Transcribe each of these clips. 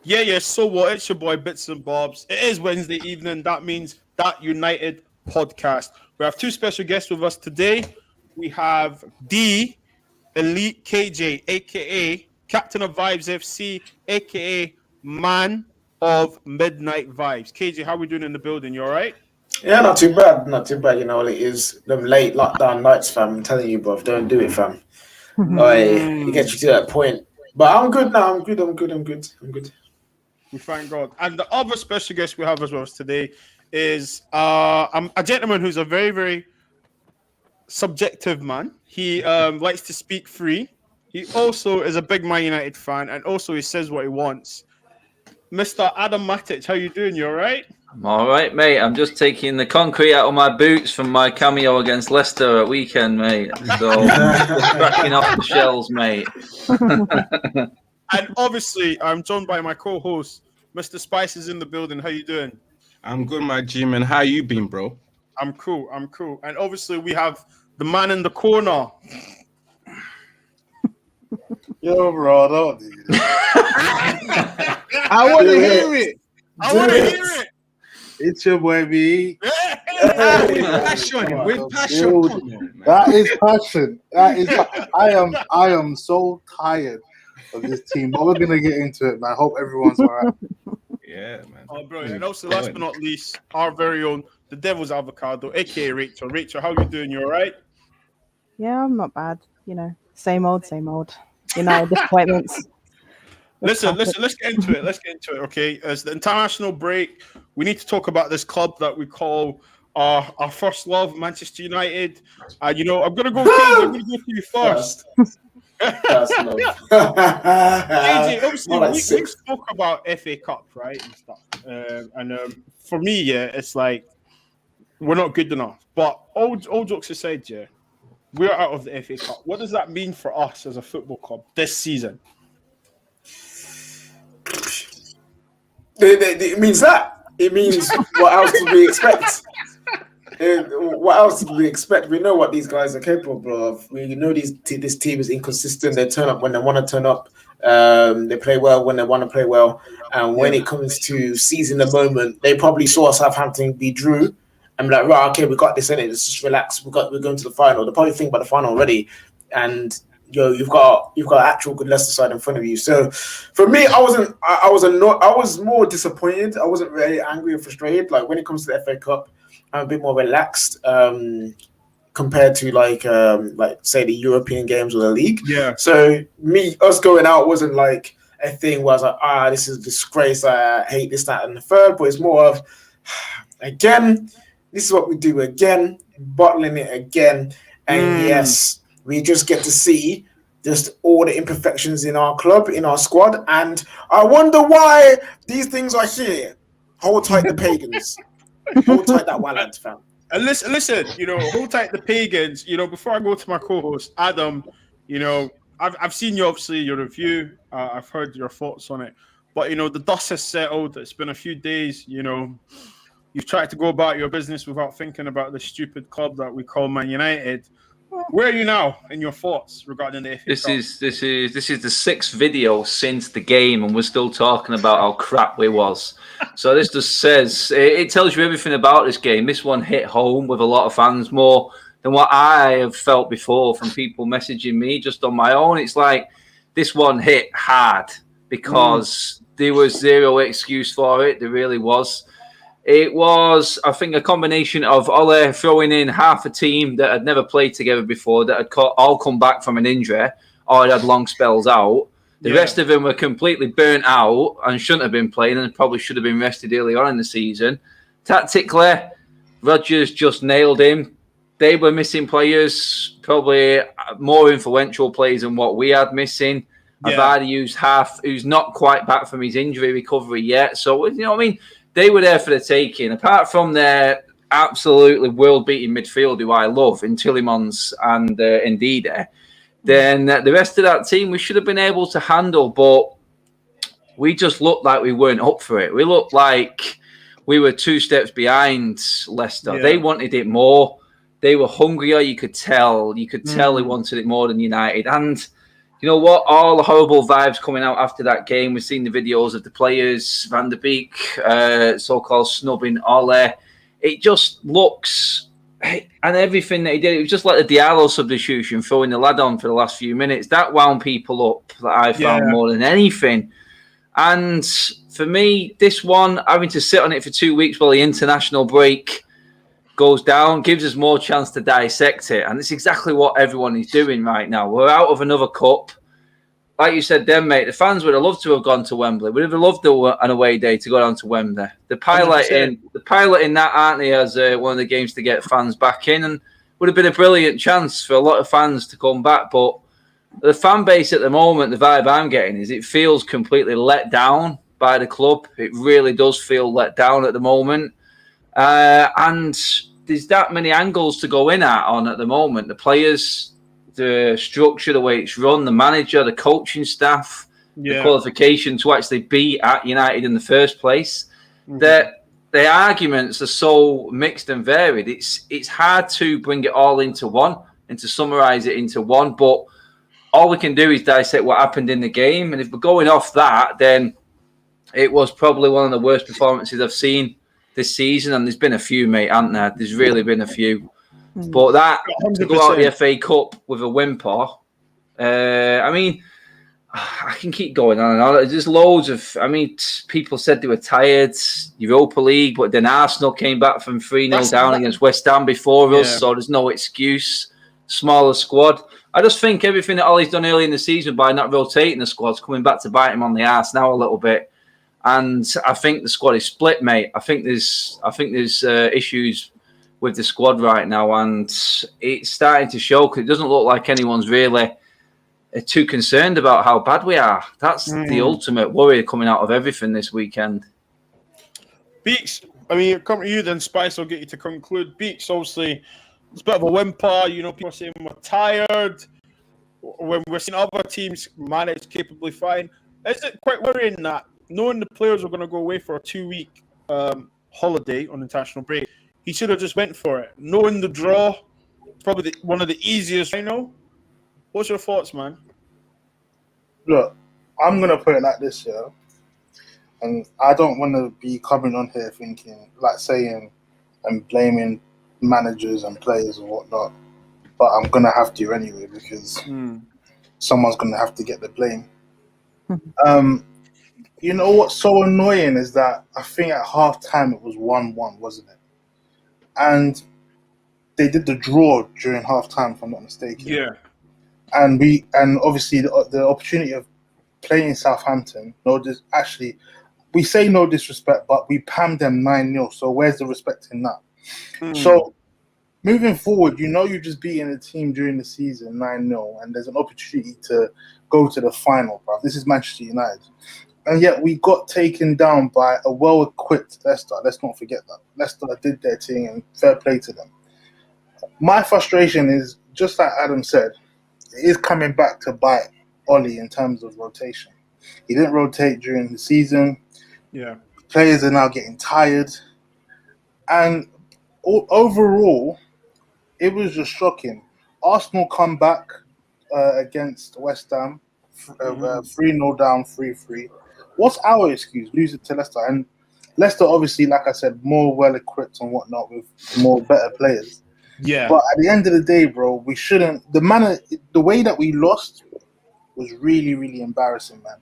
Yeah, so what? It's your boy Bits and Bobs. It is Wednesday evening. That means That United podcast. We have two special guests with us today. We have the Elite KJ, aka Captain of Vibes FC, aka Man of Midnight Vibes. KJ, how we doing in the building? You all right? Yeah, not too bad. Not too bad. You know what it is. Them late lockdown nights, fam. I'm telling you, bro. Don't do it, fam. It gets you to that point. But I'm good now. I'm good. We thank God. And the other special guest we have as well as today is a gentleman who's a very, very subjective man. He likes to speak free. He also is a big Man United fan, and also he says what he wants. Mr. Adam Matic, how you doing? You all right? I'm all right, mate. I'm just taking the concrete out of my boots from my cameo against Leicester at weekend, mate. So just cracking off the shells, mate. And obviously, I'm joined by my co-host, Mr. Spice is in the building. How you doing? I'm good, my G, man. How you been, bro? I'm cool. And obviously, we have the man in the corner. Yo, bro, don't do that. I want to hear it. I want to hear it. It's your boy B. With passion. That is passion. I am so tired of this team, but we're gonna get into it. And I hope everyone's all right. Yeah, man. Oh, bro. And also, last but not least, our very own the Devil's Avocado, aka Rachel. Rachel, how you doing? You all right? Yeah, I'm not bad. Same old. Disappointments. Listen, let's get into it. Okay, as the international break, we need to talk about this club that we call our first love, Manchester United. I'm gonna go to you first. KJ, obviously, we spoke about FA Cup, right, and stuff. For me, it's like we're not good enough. But all jokes aside, we're out of the FA Cup. What does that mean for us as a football club this season? It means that. It means what else do we expect? What else do we expect? We know what these guys are capable of. We know this team is inconsistent. They turn up when they want to turn up. They play well when they want to play well. And when it comes to seizing the moment, they probably saw Southampton be drew and be like, right, okay, we got this in it. Let's just relax. We're going to the final. They're probably thinking about the final already. And you've got actual good Leicester side in front of you. So for me, I was more disappointed. I wasn't really angry or frustrated. Like when it comes to the FA Cup, I'm a bit more relaxed compared to like say the European games or the league. Yeah. So us going out wasn't like a thing where I was like, this is a disgrace. I hate this, that, and the third. But it's more of, again, this is what we do again, bottling it again, and yes, we just get to see just all the imperfections in our club, in our squad, and I wonder why these things are here. Hold tight, the pagans. Hold tight that Wallant, fam. And listen, hold tight the pagans. Before I go to my co-host Adam, I've seen your review. I've heard your thoughts on it, but the dust has settled. It's been a few days. You've tried to go about your business without thinking about the stupid club that we call Man United. Where are you now in your thoughts regarding the FA Cup? This is the sixth video since the game, and we're still talking about how crap we was. So this just says it tells you everything about this game. This one hit home with a lot of fans more than what I have felt before from people messaging me just on my own. It's like this one hit hard because there was zero excuse for it. There really was. It was, I think, a combination of Ole throwing in half a team that had never played together before, that had all come back from an injury or had long spells out. The rest of them were completely burnt out and shouldn't have been playing and probably should have been rested early on in the season. Tactically, Rodgers just nailed him. They were missing players, probably more influential players than what we had missing. Avadi, who's not quite back from his injury recovery yet. So, they were there for the taking. Apart from their absolutely world-beating midfield, who I love, in Tillemans and Ndidi, then the rest of that team we should have been able to handle, but we just looked like we weren't up for it. We looked like we were 2 steps behind Leicester. Yeah. They wanted it more. They were hungrier, you could tell. You could tell they wanted it more than United. And You know what? All the horrible vibes coming out after that game. We've seen the videos of the players, Van der Beek, so-called snubbing Ole. It just looks, and everything that he did, it was just like the Diallo substitution, throwing the lad on for the last few minutes. That wound people up, that I found more than anything. And for me, this one, having to sit on it for 2 weeks while the international break goes down, gives us more chance to dissect it. And it's exactly what everyone is doing right now. We're out of another cup. Like you said then, mate, the fans would have loved to have gone to Wembley. Would have loved an away day to go down to Wembley. They're piloting that, aren't they, as one of the games to get fans back in. And would have been a brilliant chance for a lot of fans to come back. But the fan base at the moment, the vibe I'm getting is it feels completely let down by the club. It really does feel let down at the moment. And there's that many angles to go in at the moment. The players, the structure, the way it's run, the manager, the coaching staff, the qualification to actually be at United in the first place. The arguments are so mixed and varied. It's hard to bring it all into one and to summarise it into one. But all we can do is dissect what happened in the game. And if we're going off that, then it was probably one of the worst performances I've seen this season, and there's been a few, mate, hasn't there? There's really been a few. But that, 100%. To go out of the FA Cup with a whimper, I mean, I can keep going on and on. There's loads of, people said they were tired, Europa League, but then Arsenal came back from 3-0 down against West Ham before us, so there's no excuse. Smaller squad. I just think everything that Ollie's done early in the season by not rotating the squad's coming back to bite him on the arse now a little bit. And I think the squad is split, mate. I think there's issues with the squad right now, and it's starting to show because it doesn't look like anyone's really too concerned about how bad we are. That's the ultimate worry coming out of everything this weekend. Beaks, come to you then. Spice will get you to conclude. Beaks, obviously, it's a bit of a whimper. People are saying we're tired. When we're seeing other teams manage capably fine, is it quite worrying that knowing the players are going to go away for a 2-week holiday on international break, he should have just went for it. Knowing the draw, probably one of the easiest I know. What's your thoughts, man? Look, I'm going to put it like this, yeah? And I don't want to be coming on here thinking, saying and blaming managers and players and whatnot, but I'm going to have to anyway because someone's going to have to get the blame. You know what's so annoying is that I think at half-time it was 1-1, wasn't it? And they did the draw during half-time, if I'm not mistaken. Yeah. And obviously the opportunity of playing Southampton, we say no disrespect, but we pammed them 9-0, so where's the respect in that? So moving forward, you've just beaten a team during the season 9-0, and there's an opportunity to go to the final, bro. This is Manchester United. And yet we got taken down by a well-equipped Leicester. Let's not forget that. Leicester did their thing, and fair play to them. My frustration is, just like Adam said, it is coming back to bite Ollie in terms of rotation. He didn't rotate during the season. Yeah. Players are now getting tired. And overall, it was just shocking. Arsenal come back against West Ham, 3-0 down, 3-3. What's our excuse? Losing to Leicester. And Leicester, obviously, like I said, more well-equipped and whatnot with more better players. Yeah. But at the end of the day, bro, we shouldn't... The way that we lost was really, really embarrassing, man.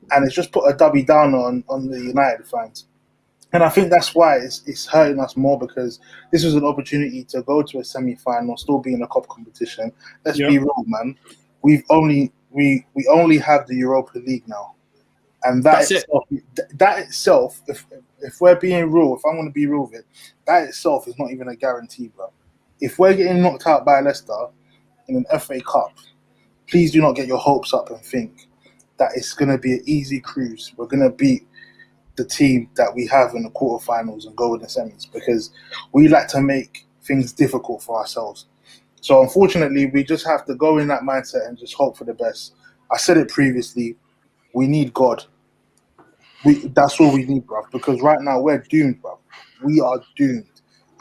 And it's just put a dubby down on the United fans. And I think that's why it's hurting us more, because this was an opportunity to go to a semi-final, still be in a cup competition. Let's be real, man. We only have the Europa League now. And that itself, if we're being real, if I'm going to be real with it, that itself is not even a guarantee, bro. If we're getting knocked out by Leicester in an FA Cup, please do not get your hopes up and think that it's going to be an easy cruise. We're going to beat the team that we have in the quarterfinals and go in the semis, because we like to make things difficult for ourselves. So unfortunately, we just have to go in that mindset and just hope for the best. I said it previously. We need God. That's all we need, bro. Because right now we're doomed, bro. We are doomed.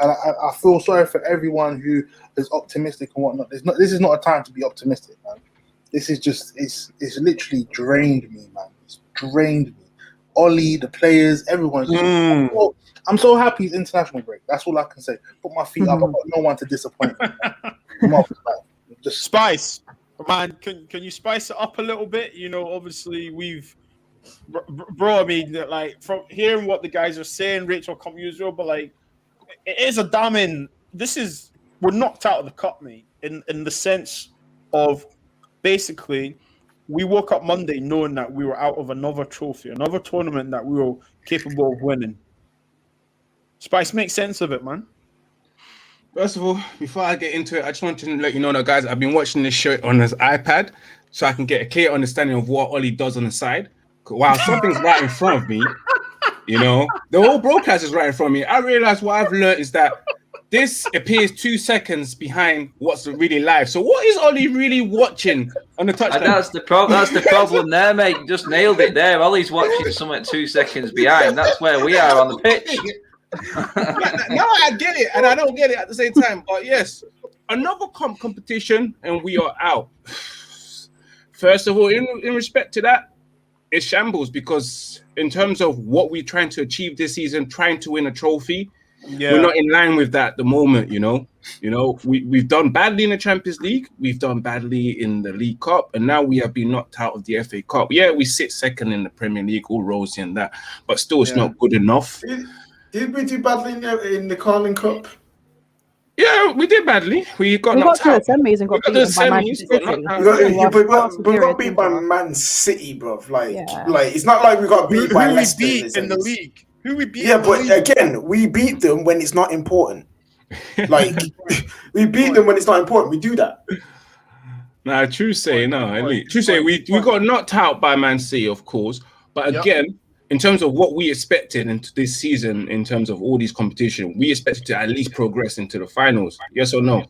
And I feel sorry for everyone who is optimistic and whatnot. This is not a time to be optimistic, man. This is just it's literally drained me, man. It's drained me. Ollie, the players, everyone's. I'm so happy it's international break. That's all I can say. Put my feet up. I've got no one to disappoint. Just Spice, man, can you spice it up a little bit? You know, obviously we've, bro. I mean, like from hearing what the guys are saying, Rachel, come usual, but like it is a damning. We're knocked out of the cup, mate. In the sense of basically, we woke up Monday knowing that we were out of another trophy, another tournament that we were capable of winning. Spice, make sense of it, man. First of all, before I get into it, I just want to let you know that, guys, I've been watching this show on his iPad so I can get a clear understanding of what Ollie does on the side. While something's right in front of me, you know, the whole broadcast is right in front of me. I realize what I've learned is that this appears 2 seconds behind what's really live. So what is Ollie really watching on the touchline? That's the problem there, mate. You just nailed it there. Ollie's watching something 2 seconds behind. That's where we are on the pitch. Now I get it, and I don't get it at the same time. But yes, another competition, and we are out. First of all, in respect to that, it's shambles, because in terms of what we're trying to achieve this season, trying to win a trophy, we're not in line with that at the moment. You know, we've done badly in the Champions League, we've done badly in the League Cup, and now we have been knocked out of the FA Cup. Yeah, we sit second in the Premier League, all rosy and that, but still, it's not good enough. Did we do badly in the Carling Cup? Yeah, we did badly. We got We got knocked to out. the semis and got We got to the beaten by Man semis, City. got knocked out. We got beat by Man City, bro. Like it's not like we got beat by Leicester in the league. Who we beat? Yeah, but again, we beat them when it's not important. Like we beat them when it's not important. We do that. Nah, true say, we got knocked out by Man City, of course. But again, in terms of what we expected into this season, in terms of all these competition, we expected to at least progress into the finals. Yes or no?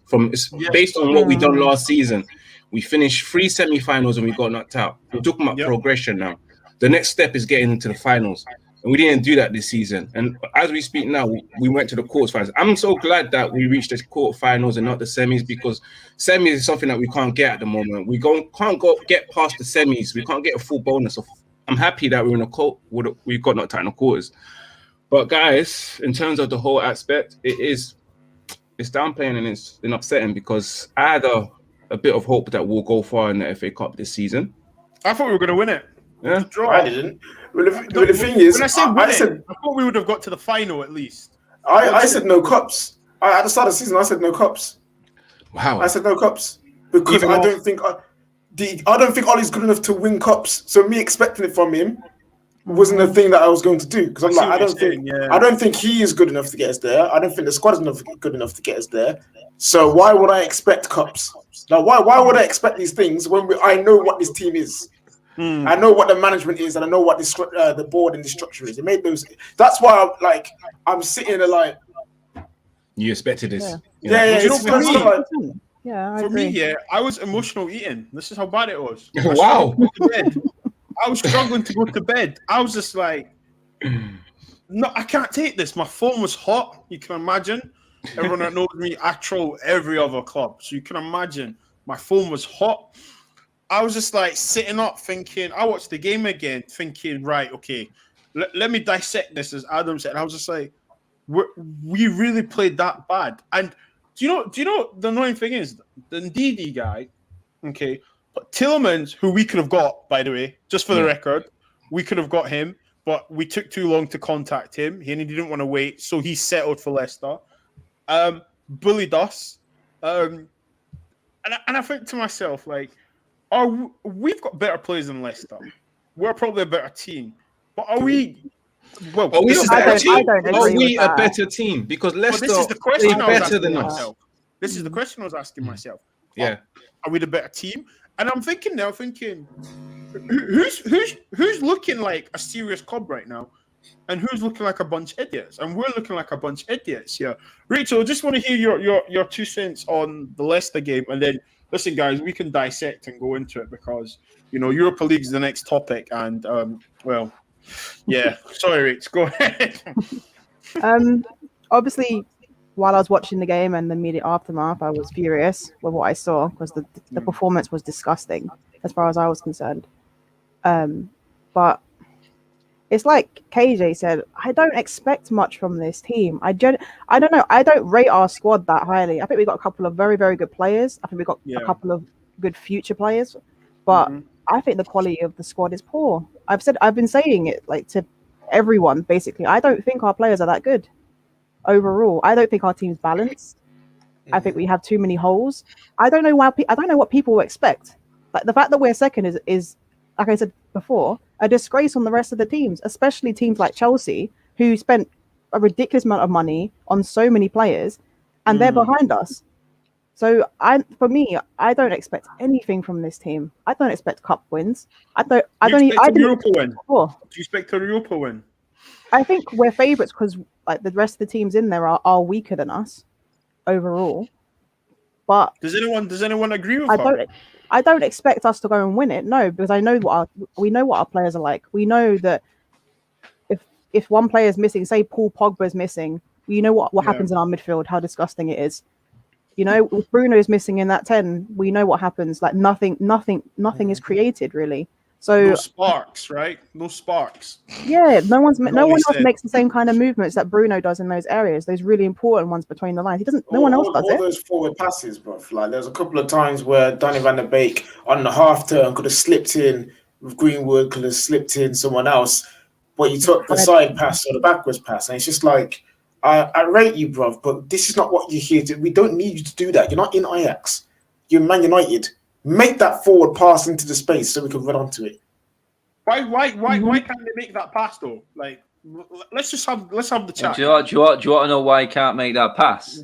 Based on what we done last season, we finished 3 semi-finals and we got knocked out. We're talking about progression now. The next step is getting into the finals. And we didn't do that this season. And as we speak now, we went to the quarterfinals. I'm so glad that we reached the quarterfinals and not the semis, because semis is something that we can't get at the moment. We can't get past the semis. We can't get a full bonus. I'm happy that we're in we got knocked out in the quarters. But guys, in terms of the whole aspect, it's downplaying and it's been upsetting, because I had a bit of hope that we'll go far in the FA Cup this season. I thought we were going to win it. Yeah, I didn't. Well, the thing is, when I said I thought we would have got to the final at least. I said no cups. At the start of the season, I said no cups. Wow. I said no cups because I don't think Ollie's good enough to win cups. So me expecting it from him wasn't the thing that I was going to do, because I'm like, I don't think he is good enough to get us there. I don't think the squad is good enough to get us there. So why would I expect cups? Now, why would I expect these things when I know what this team is? I know what the management is, and I know what the board and the structure is. They made those. That's why I'm sitting there like. You expected this? Yeah. For me, I was emotional eating. This is how bad it was. Wow. I was struggling to go to bed. I was just like, no, I can't take this. My phone was hot. You can imagine. Everyone that knows me, I troll every other club. So you can imagine my phone was hot. I was just like sitting up thinking, I watched the game again thinking, right, okay, let me dissect this, as Adam said. I was just like, we really played that bad. And do you know the annoying thing is, the Ndidi guy, okay, but Tielemans, who we could have got, by the way, just for the record, we could have got him, but we took too long to contact him, and he didn't want to wait, so he settled for Leicester. Bullied us. And I think to myself, like, we've got better players than Leicester. We're probably a better team. But are we... Well, are we a better team? Are we a better team? Because Leicester this is the question play better than us. This is the question I was asking myself. Yeah. Are we the better team? And I'm thinking now, who's looking like a serious club right now? And who's looking like a bunch of idiots? And we're looking like a bunch of idiots, yeah. Rachel, I just want to hear your 2 cents on the Leicester game, and then listen, guys, we can dissect and go into it, because Europa League is the next topic, and sorry, Rach, go ahead. Obviously, while I was watching the game and the immediate aftermath, I was furious with what I saw, because the performance was disgusting. as far as I was concerned. But it's like KJ said, I don't expect much from this team. I don't know. I don't rate our squad that highly. I think we got a couple of very, very good players. I think we got a couple of good future players, but I think the quality of the squad is poor. I've been saying it like to everyone basically. I don't think our players are that good overall. I don't think our team's balanced. I think we have too many holes. I don't know why. I don't know what people will expect. Like the fact that we're second is like I said before, a disgrace on the rest of the teams, especially teams like Chelsea, who spent a ridiculous amount of money on so many players, and they're behind us. So for me, I don't expect anything from this team. I don't expect cup wins. I don't expect a Europa win. Do you expect a Europa win? I think we're favourites because like the rest of the teams in there are weaker than us overall. But does anyone agree with that? I don't expect us to go and win it. No, because we know what our players are like. We know that if one player is missing, say Paul Pogba is missing, you know what happens in our midfield, how disgusting it is. You know, if Bruno is missing in that 10, we know what happens. Like nothing is created really. So no sparks, right? No sparks. Yeah, no one else makes the same kind of movements that Bruno does in those areas. Those really important ones between the lines. No one else does it. All those forward passes, bro. Like there's a couple of times where Donny van der Beek on the half turn could have slipped in with Greenwood, could have slipped in someone else, but you took the side pass or the backwards pass, and it's just like I rate you, bro, but this is not what you're here to. We don't need you to do that. You're not in Ajax. You're Man United. Make that forward pass into the space so we can run onto it. Why can't they make that pass though? Like, let's have the chat. Do you want to know why he can't make that pass?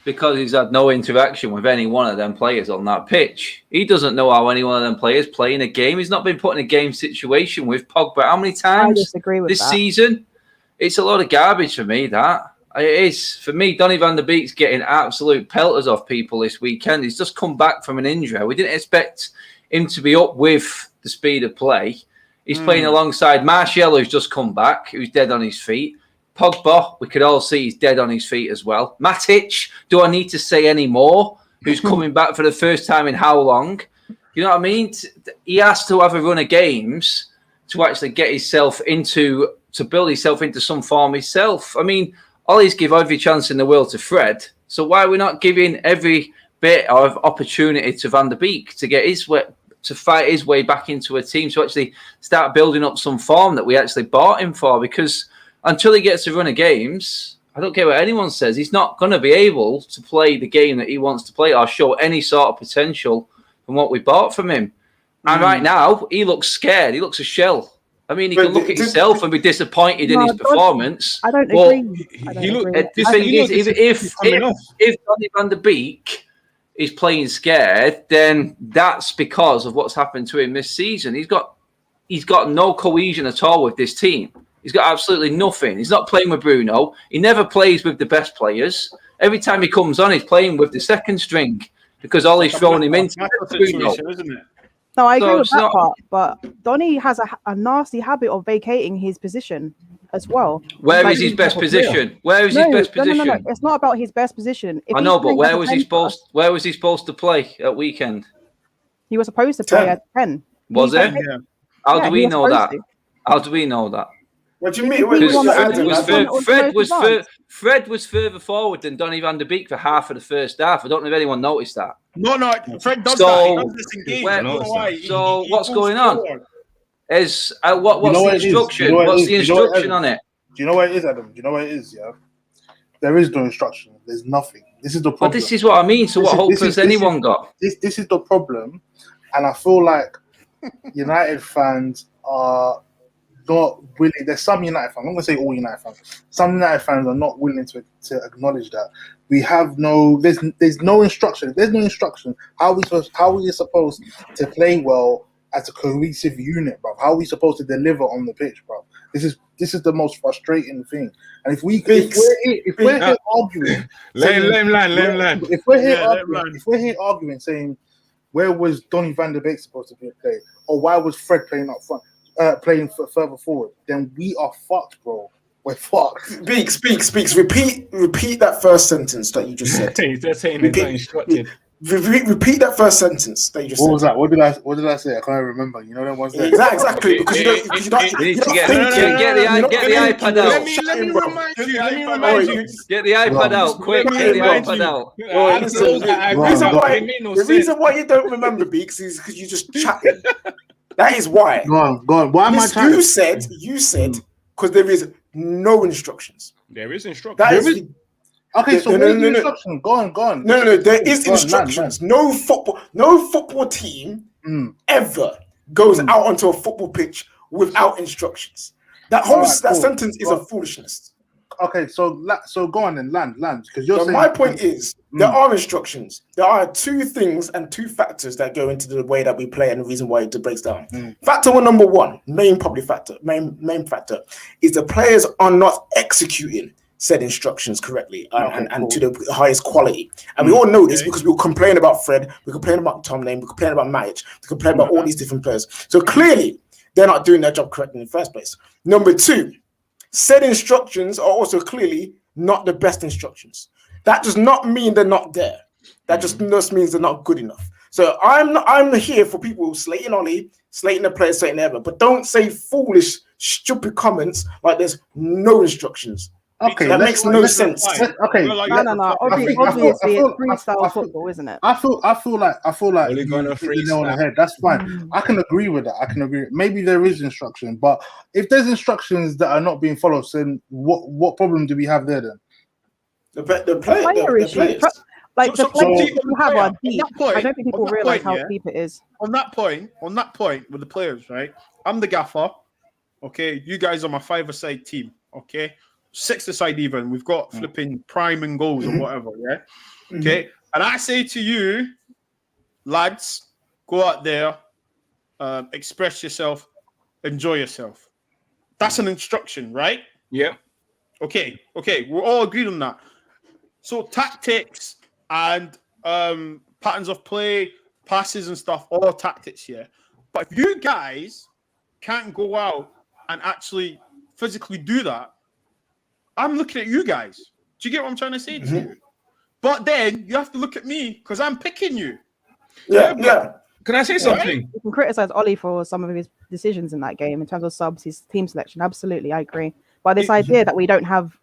Because he's had no interaction with any one of them players on that pitch. He doesn't know how any one of them players play in a game. He's not been put in a game situation with Pogba how many times this season? It's a lot of garbage for me, that. It is. For me, Donny van der Beek's getting absolute pelters off people this weekend. He's just come back from an injury. We didn't expect him to be up with the speed of play. He's playing alongside Martial, who's just come back, who's dead on his feet. Pogba, we could all see he's dead on his feet as well. Matic, do I need to say any more? Who's coming back for the first time in how long? You know what I mean? He has to have a run of games to actually get himself to build himself into some form himself. I mean, Ollie's give every chance in the world to Fred. So why are we not giving every bit of opportunity to Van der Beek to get to fight his way back into a team, to actually start building up some form that we actually bought him for? Because until he gets a run of games, I don't care what anyone says, he's not going to be able to play the game that he wants to play or show any sort of potential from what we bought from him. And right now, he looks scared. He looks a shell. I mean, he can look at himself and be disappointed in his performance. I don't agree. The thing is, if Donny van der Beek is playing scared, then that's because of what's happened to him this season. He's got no cohesion at all with this team. He's got absolutely nothing. He's not playing with Bruno. He never plays with the best players. Every time he comes on, he's playing with the second string because Ollie's throwing him into Bruno. Isn't it? No, I agree with that part, but Donny has a nasty habit of vacating his position as well. Where is his best position? Where is his best position? No. It's not about his best position. I know, but where was he supposed to play at weekend? He was supposed to play at 10. Was it? Yeah. How do we know that? How do we know that? What do you mean? Fred was further forward than Donny van der Beek for half of the first half. I don't know if anyone noticed that. No, Fred does that. He does disengage. So what's going on? What's the instruction? What's the instruction on it? Do you know what it is, Adam? Do you know what it is? Yeah, there is no instruction. There's nothing. This is the problem. But this is what I mean. So what hope has anyone got? This is the problem, and I feel like United fans are not willing. There's some United fans. I'm not going to say all United fans. Some United fans are not willing to acknowledge that we have no. There's no instruction. There's no instruction. How are we supposed to play well as a cohesive unit, bro? How are we supposed to deliver on the pitch, bro? This is the most frustrating thing. And if we're here arguing, if we're here arguing, saying where was Donny van der Beek supposed to be played, or why was Fred playing up front? Playing further forward, then we are fucked, bro. We're fucked. Speaks. Repeat that first sentence that you just said. They're saying they're not instructed. Repeat that first sentence that you just What said. was that? What did I say? I can't remember. You know them ones there. Exactly, because you don't We need to get the iPad out. Let me remind you. Get the iPad out, quick. Get the iPad out. The reason why you don't remember, Beaks, is because you just chatting. That is why. Go on. Why am I chatting? You said because there is no instructions. There is instructions. That is okay. So where's the instruction? Go on. No. There is instructions. No football team ever goes out onto a football pitch without instructions. That whole sentence is a foolishness. Okay, so go on and land because you're saying. My point is there are instructions. There are two things and two factors that go into the way that we play and the reason why it breaks down. Factor number one, main factor is the players are not executing said instructions correctly and to the highest quality. And we all know this because we complain about Fred, we complain about Tom Lane, we complain about Matic, we complain about all these different players. So clearly they're not doing their job correctly in the first place. Number two, said instructions are also clearly not the best instructions. That does not mean they're not there. That just means they're not good enough. So I'm here for people slating Ollie, slating the players, slating ever, but don't say foolish, stupid comments like there's no instructions. Okay, that makes no sense. Okay, no. Obviously, it's freestyle football, isn't it? I feel like Only going to on the head. That's fine. I can agree with that. Maybe there is instruction, but if there's instructions that are not being followed, then what problem do we have there then? The players. Like the players that you have are deep. I don't think people realize how deep it is. On that point with the players, right? I'm the gaffer. Okay, you guys are my five-a-side team. Okay. 6-a-side even. We've got flipping prime and goals or whatever, yeah? Okay. And I say to you, lads, go out there, express yourself, enjoy yourself. That's an instruction, right? Yeah. Okay. We're all agreed on that. So tactics and patterns of play, passes and stuff, all tactics, yeah. But if you guys can't go out and actually physically do that, I'm looking at you guys. Do you get what I'm trying to say to you? But then you have to look at me because I'm picking you. Yeah. Can I say something? You can criticize Ollie for some of his decisions in that game in terms of subs, his team selection. Absolutely, I agree. But this idea that we don't have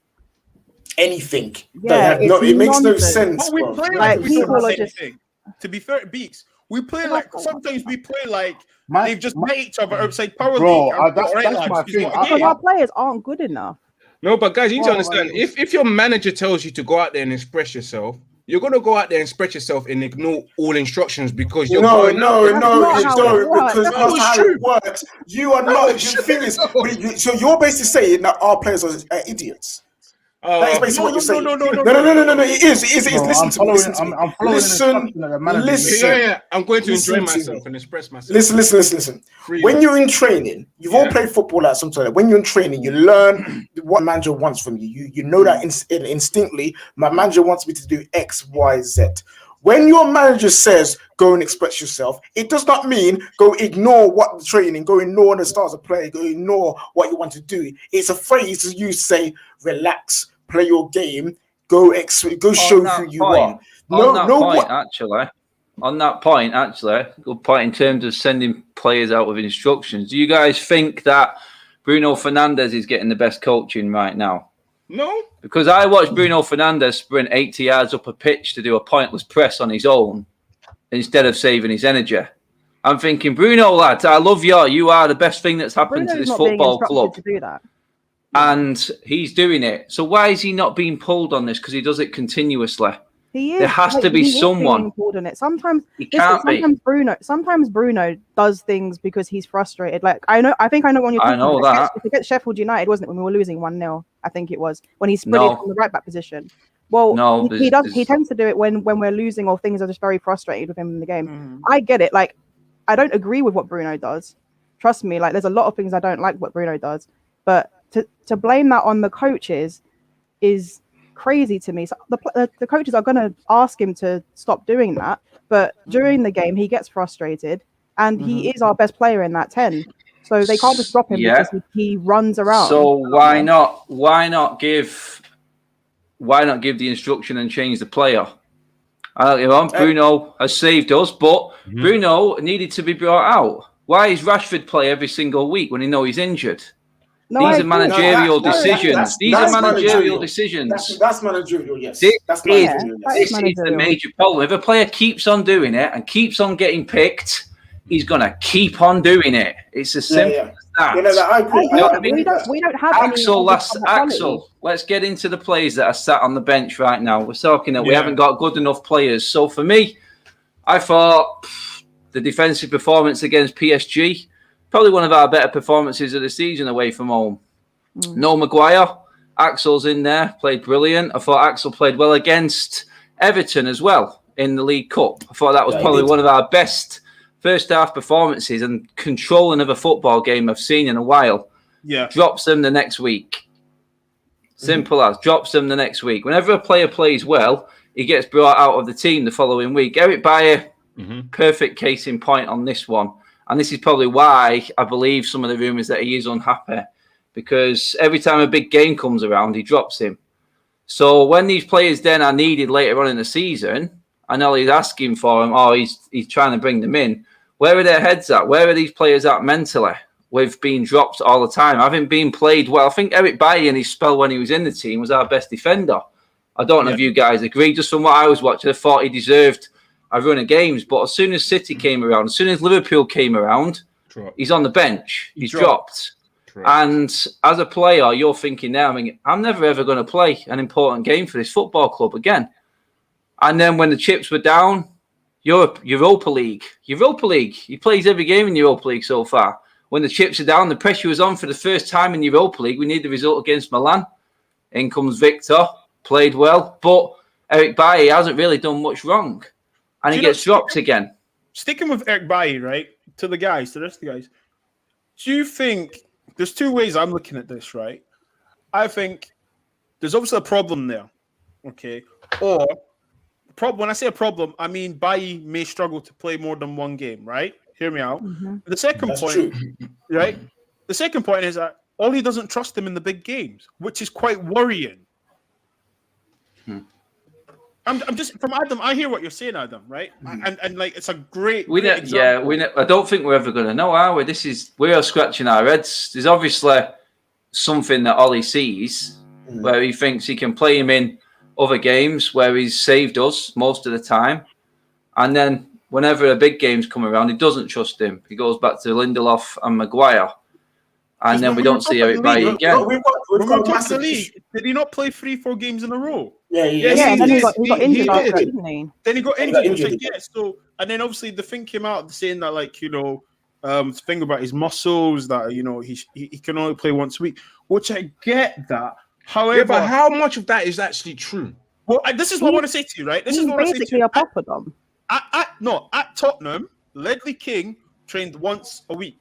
anything, it makes no sense. But we play like we don't have anything. To be fair, Beaks, we play like sometimes we play like they've just met each other outside Power League. That's my thing. Because our players aren't good enough. No, but guys, you need to understand, if your manager tells you to go out there and express yourself, you're going to go out there and express yourself and ignore all instructions because you're no, you don't, because that's how it works. You are not. The thing is, so you're basically saying that our players are idiots. That is basically what you're saying. No. It is. Listen to me. Listen. Yeah. I'm going to enjoy myself and express myself. Listen. When you're in training, you've all played football at some time. When you're in training, you learn what manager wants from you. You know that instinctively, my manager wants me to do X, Y, Z. When your manager says go and express yourself, it does not mean go ignore what the training, go ignore the styles of play, go ignore what you want to do. It's a phrase you say, relax, play your game, go show who you are. On that point, good point in terms of sending players out with instructions. Do you guys think that Bruno Fernandes is getting the best coaching right now? No. Because I watched Bruno Fernandes sprint 80 yards up a pitch to do a pointless press on his own instead of saving his energy. I'm thinking, Bruno, lad, I love you. You are the best thing that's happened to this football club. To do that. And he's doing it. So why is he not being pulled on this? Because he does it continuously. He is. There has to be someone. Sometimes he can't Sometimes Bruno does things because he's frustrated. Like I think I know when you're talking about against Sheffield United, wasn't it? When we were losing 1-0, I think it was when he spread it from the right back position. Well, he does. He tends to do it when we're losing or things are just very frustrated with him in the game. I get it. Like I don't agree with what Bruno does. Trust me. Like there's a lot of things I don't like what Bruno does, but to blame that on the coaches is crazy to me. So the coaches are going to ask him to stop doing that, but during the game he gets frustrated, and he is our best player in that 10. So they can't just drop him because he runs around. So why not give the instruction and change the player? Bruno has saved us, but Bruno needed to be brought out. Why is Rashford play every single week when he knows he's injured? These are managerial decisions. These are managerial decisions. That's managerial, yes. That's managerial. This is the major problem. If a player keeps on doing it and keeps on getting picked, he's going to keep on doing it. It's as simple as that. I agree. We don't have Axel, let's get into the players that are sat on the bench right now. We're talking that we haven't got good enough players. So for me, I thought the defensive performance against PSG, probably one of our better performances of the season away from home. No Maguire. Axel's in there, played brilliant. I thought Axel played well against Everton as well in the League Cup. I thought that was probably one of our best first half performances and controlling of a football game I've seen in a while. Yeah. Drops them the next week. Simple as. Drops them the next week. Whenever a player plays well, he gets brought out of the team the following week. Eric Bayer, perfect case in point on this one. And this is probably why I believe some of the rumours that he is unhappy, because every time a big game comes around, he drops him. So when these players then are needed later on in the season, I know he's asking for them, he's trying to bring them in. Where are their heads at? Where are these players at mentally with being dropped all the time? Having been played well, I think Eric Bailly in his spell when he was in the team was our best defender. I don't know if you guys agree. Just from what I was watching, I thought he deserved a run of games. But as soon as City came around, as soon as Liverpool came around, he's on the bench. He's dropped. And as a player, you're thinking now, I'm never ever going to play an important game for this football club again. And then when the chips were down, Europa League. He plays every game in Europa League so far. When the chips are down, the pressure was on for the first time in Europa League. We need the result against Milan. In comes Victor, played well. But Eric Bailly hasn't really done much wrong. And he gets dropped again. Sticking with Eric Bailly, right, to the rest of the guys, do you think, there's two ways I'm looking at this, right? I think there's obviously a problem there, okay? Or, when I say a problem, I mean Bailly may struggle to play more than one game, right? Hear me out. The second point, right? The second point is that Ollie doesn't trust him in the big games, which is quite worrying. I'm just from Adam. I hear what you're saying, Adam. Right? And like it's a great. I don't think we're ever going to know, are we? We are scratching our heads. There's obviously something that Ollie sees where he thinks he can play him in other games where he's saved us most of the time, and then whenever a big game's come around, he doesn't trust him. He goes back to Lindelof and Maguire, and then we don't see Eric Bailly again. We've got massive league. Did he not play 3-4 games in a row? Yeah. And then he got injured after, didn't he? Then he got injured. So, and then obviously the thing came out saying that, like, thing about his muscles, that he can only play once a week, which I get that. However, but how much of that is actually true? Well, this is what I want to say to you, right? This is what I want to say to you. A Papadom. At Tottenham, Ledley King trained once a week,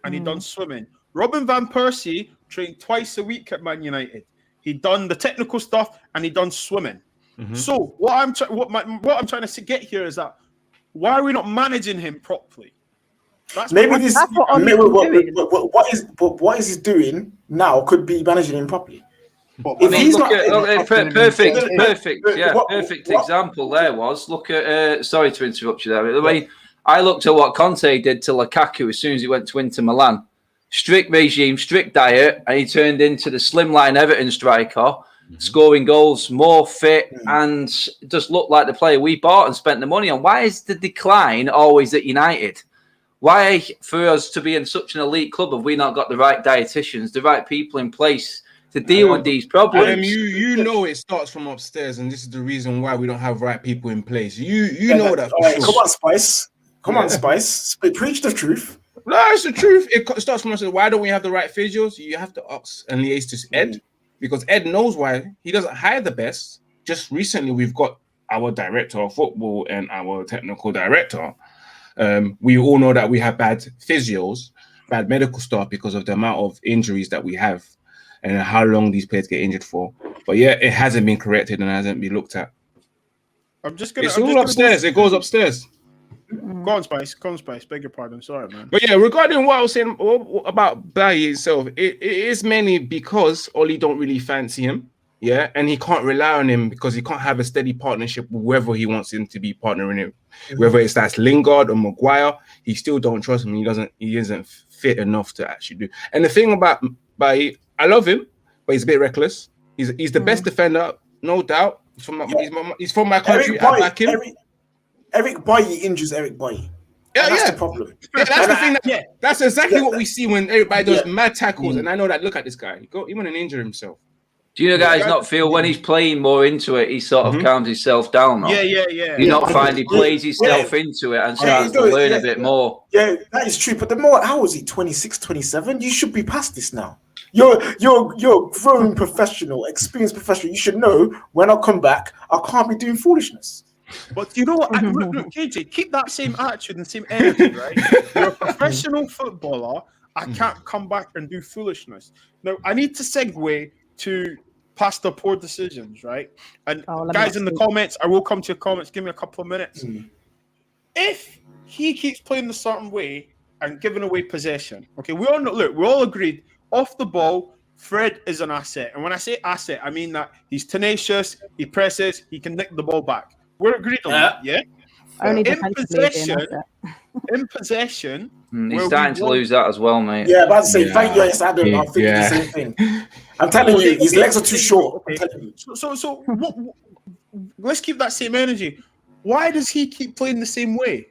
and he done swimming. Robin van Persie trained twice a week at Man United. He done the technical stuff and he done swimming. So what I'm trying to get here is that why are we not managing him properly? What is he doing now could be managing him properly. Perfect example there was, look at, sorry to interrupt you there, but the way I looked at what Conte did to Lukaku as soon as he went to Inter Milan. Strict regime, strict diet, and he turned into the slimline Everton striker, scoring goals, more fit, and just looked like the player we bought and spent the money on. Why is the decline always at United? Why, for us to be in such an elite club, have we not got the right dietitians, the right people in place to deal with these problems? You know it starts from upstairs, and this is the reason why we don't have right people in place. You know that. For sure. Come on, Spice. Preach the truth. No, it's the truth. It starts from us. Why don't we have the right physios? You have to ask and liaise to Ed, because Ed knows why he doesn't hire the best. Just recently, we've got our director of football and our technical director. We all know that we have bad physios, bad medical staff because of the amount of injuries that we have and how long these players get injured for. But yeah, it hasn't been corrected and hasn't been looked at. It's all upstairs. It goes upstairs. Go on, Spice. Beg your pardon. Sorry, man. But yeah, regarding what I was saying about Bailly itself, it is mainly because Ollie don't really fancy him. yeah, and he can't rely on him because he can't have a steady partnership with whoever he wants him to be partnering him. Whether it's that's Lingard or Maguire, he still don't trust him. He isn't fit enough to actually do. And the thing about Bailly, I love him, but he's a bit reckless. He's the best defender, no doubt. He's from my country. I back him. Eric Bailly injures Eric Bailly. Yeah, that's the problem. Yeah, that's the thing. That's exactly what we see when everybody does mad tackles. And I know that. Look at this guy. He went and injure himself. Do you guys not feel when he's playing more into it, he sort of calms himself down? Though? Yeah. You not find he plays himself into it and starts to learn a bit more. Yeah, that is true. But the more, how was he? 26, 27? You should be past this now. You're grown professional, experienced professional. You should know when I come back, I can't be doing foolishness. But you know what? Look, KJ, keep that same attitude and same energy, right? You're a professional footballer. I can't come back and do foolishness. Now, I need to segue to past the poor decisions, right? And guys in the comments, I will come to your comments. Give me a couple of minutes. If he keeps playing the certain way and giving away possession, okay, we all agreed off the ball, Fred is an asset. And when I say asset, I mean that he's tenacious, he presses, he can nick the ball back. We're agreed on that, yeah? Only in possession, he's starting to lose that as well, mate. Yeah, about to say, thank you, Adam. I'm thinking the same thing. I'm telling you, his legs are too short. Okay. So let's keep that same energy. Why does he keep playing the same way?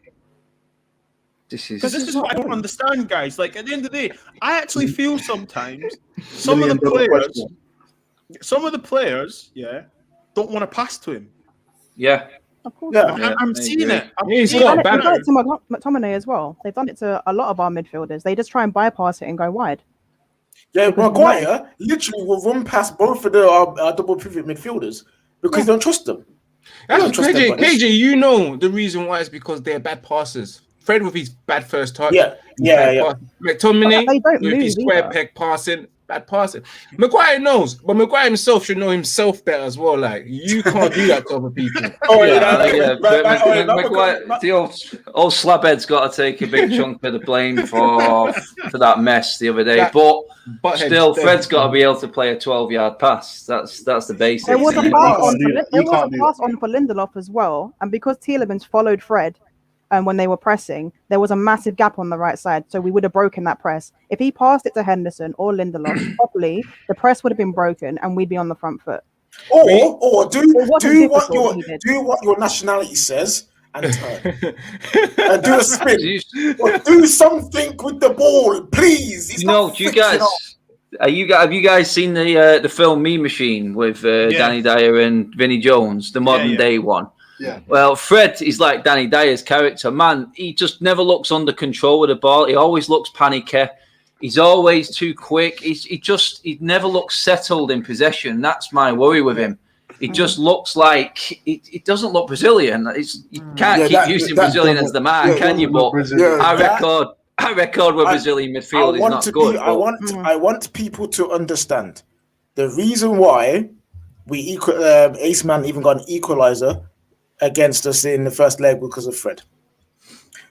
Because this is what I don't understand, guys. Like, at the end of the day, I actually feel sometimes some of the players, don't want to pass to him. Yeah. Of course. Yeah. I'm seeing it. They've done it to McTominay as well. They've done it to a lot of our midfielders. They just try and bypass it and go wide. Yeah, Maguire literally will run past both of our double pivot midfielders because they don't trust them. KJ, you know the reason why is because they're bad passers. Fred with his bad first touch. Yeah. McTominay with his square either. peg passing, bad passing. Maguire knows, but Maguire himself should know himself better as well. Like, you can't do that to other people. Maguire, the old slabhead's got to take a big chunk of the blame for that mess the other day. But still, Fred's got to be able to play a 12-yard pass. That's the basics. There was a pass on for Lindelof as well, and because Tielemans followed Fred. And when they were pressing, there was a massive gap on the right side, so we would have broken that press. If he passed it to Henderson or Lindelof properly, the press would have been broken, and we'd be on the front foot. Or do what your nationality says and turn, and do a spin, or do something with the ball, please. Do you guys? Have you guys seen the film Me Machine with Danny Dyer and Vinnie Jones, the modern day one? Yeah. Well, Fred is like Danny Dyer's character. Man, he just never looks under control with the ball. He always looks panicky. He's always too quick. He never looks settled in possession. That's my worry with him. He just looks like it doesn't look Brazilian. You can't keep using Brazilian as the man, can you? But our record with Brazilian midfield is not good. I want people to understand the reason why we Ace Man even got an equalizer against us in the first leg because of Fred.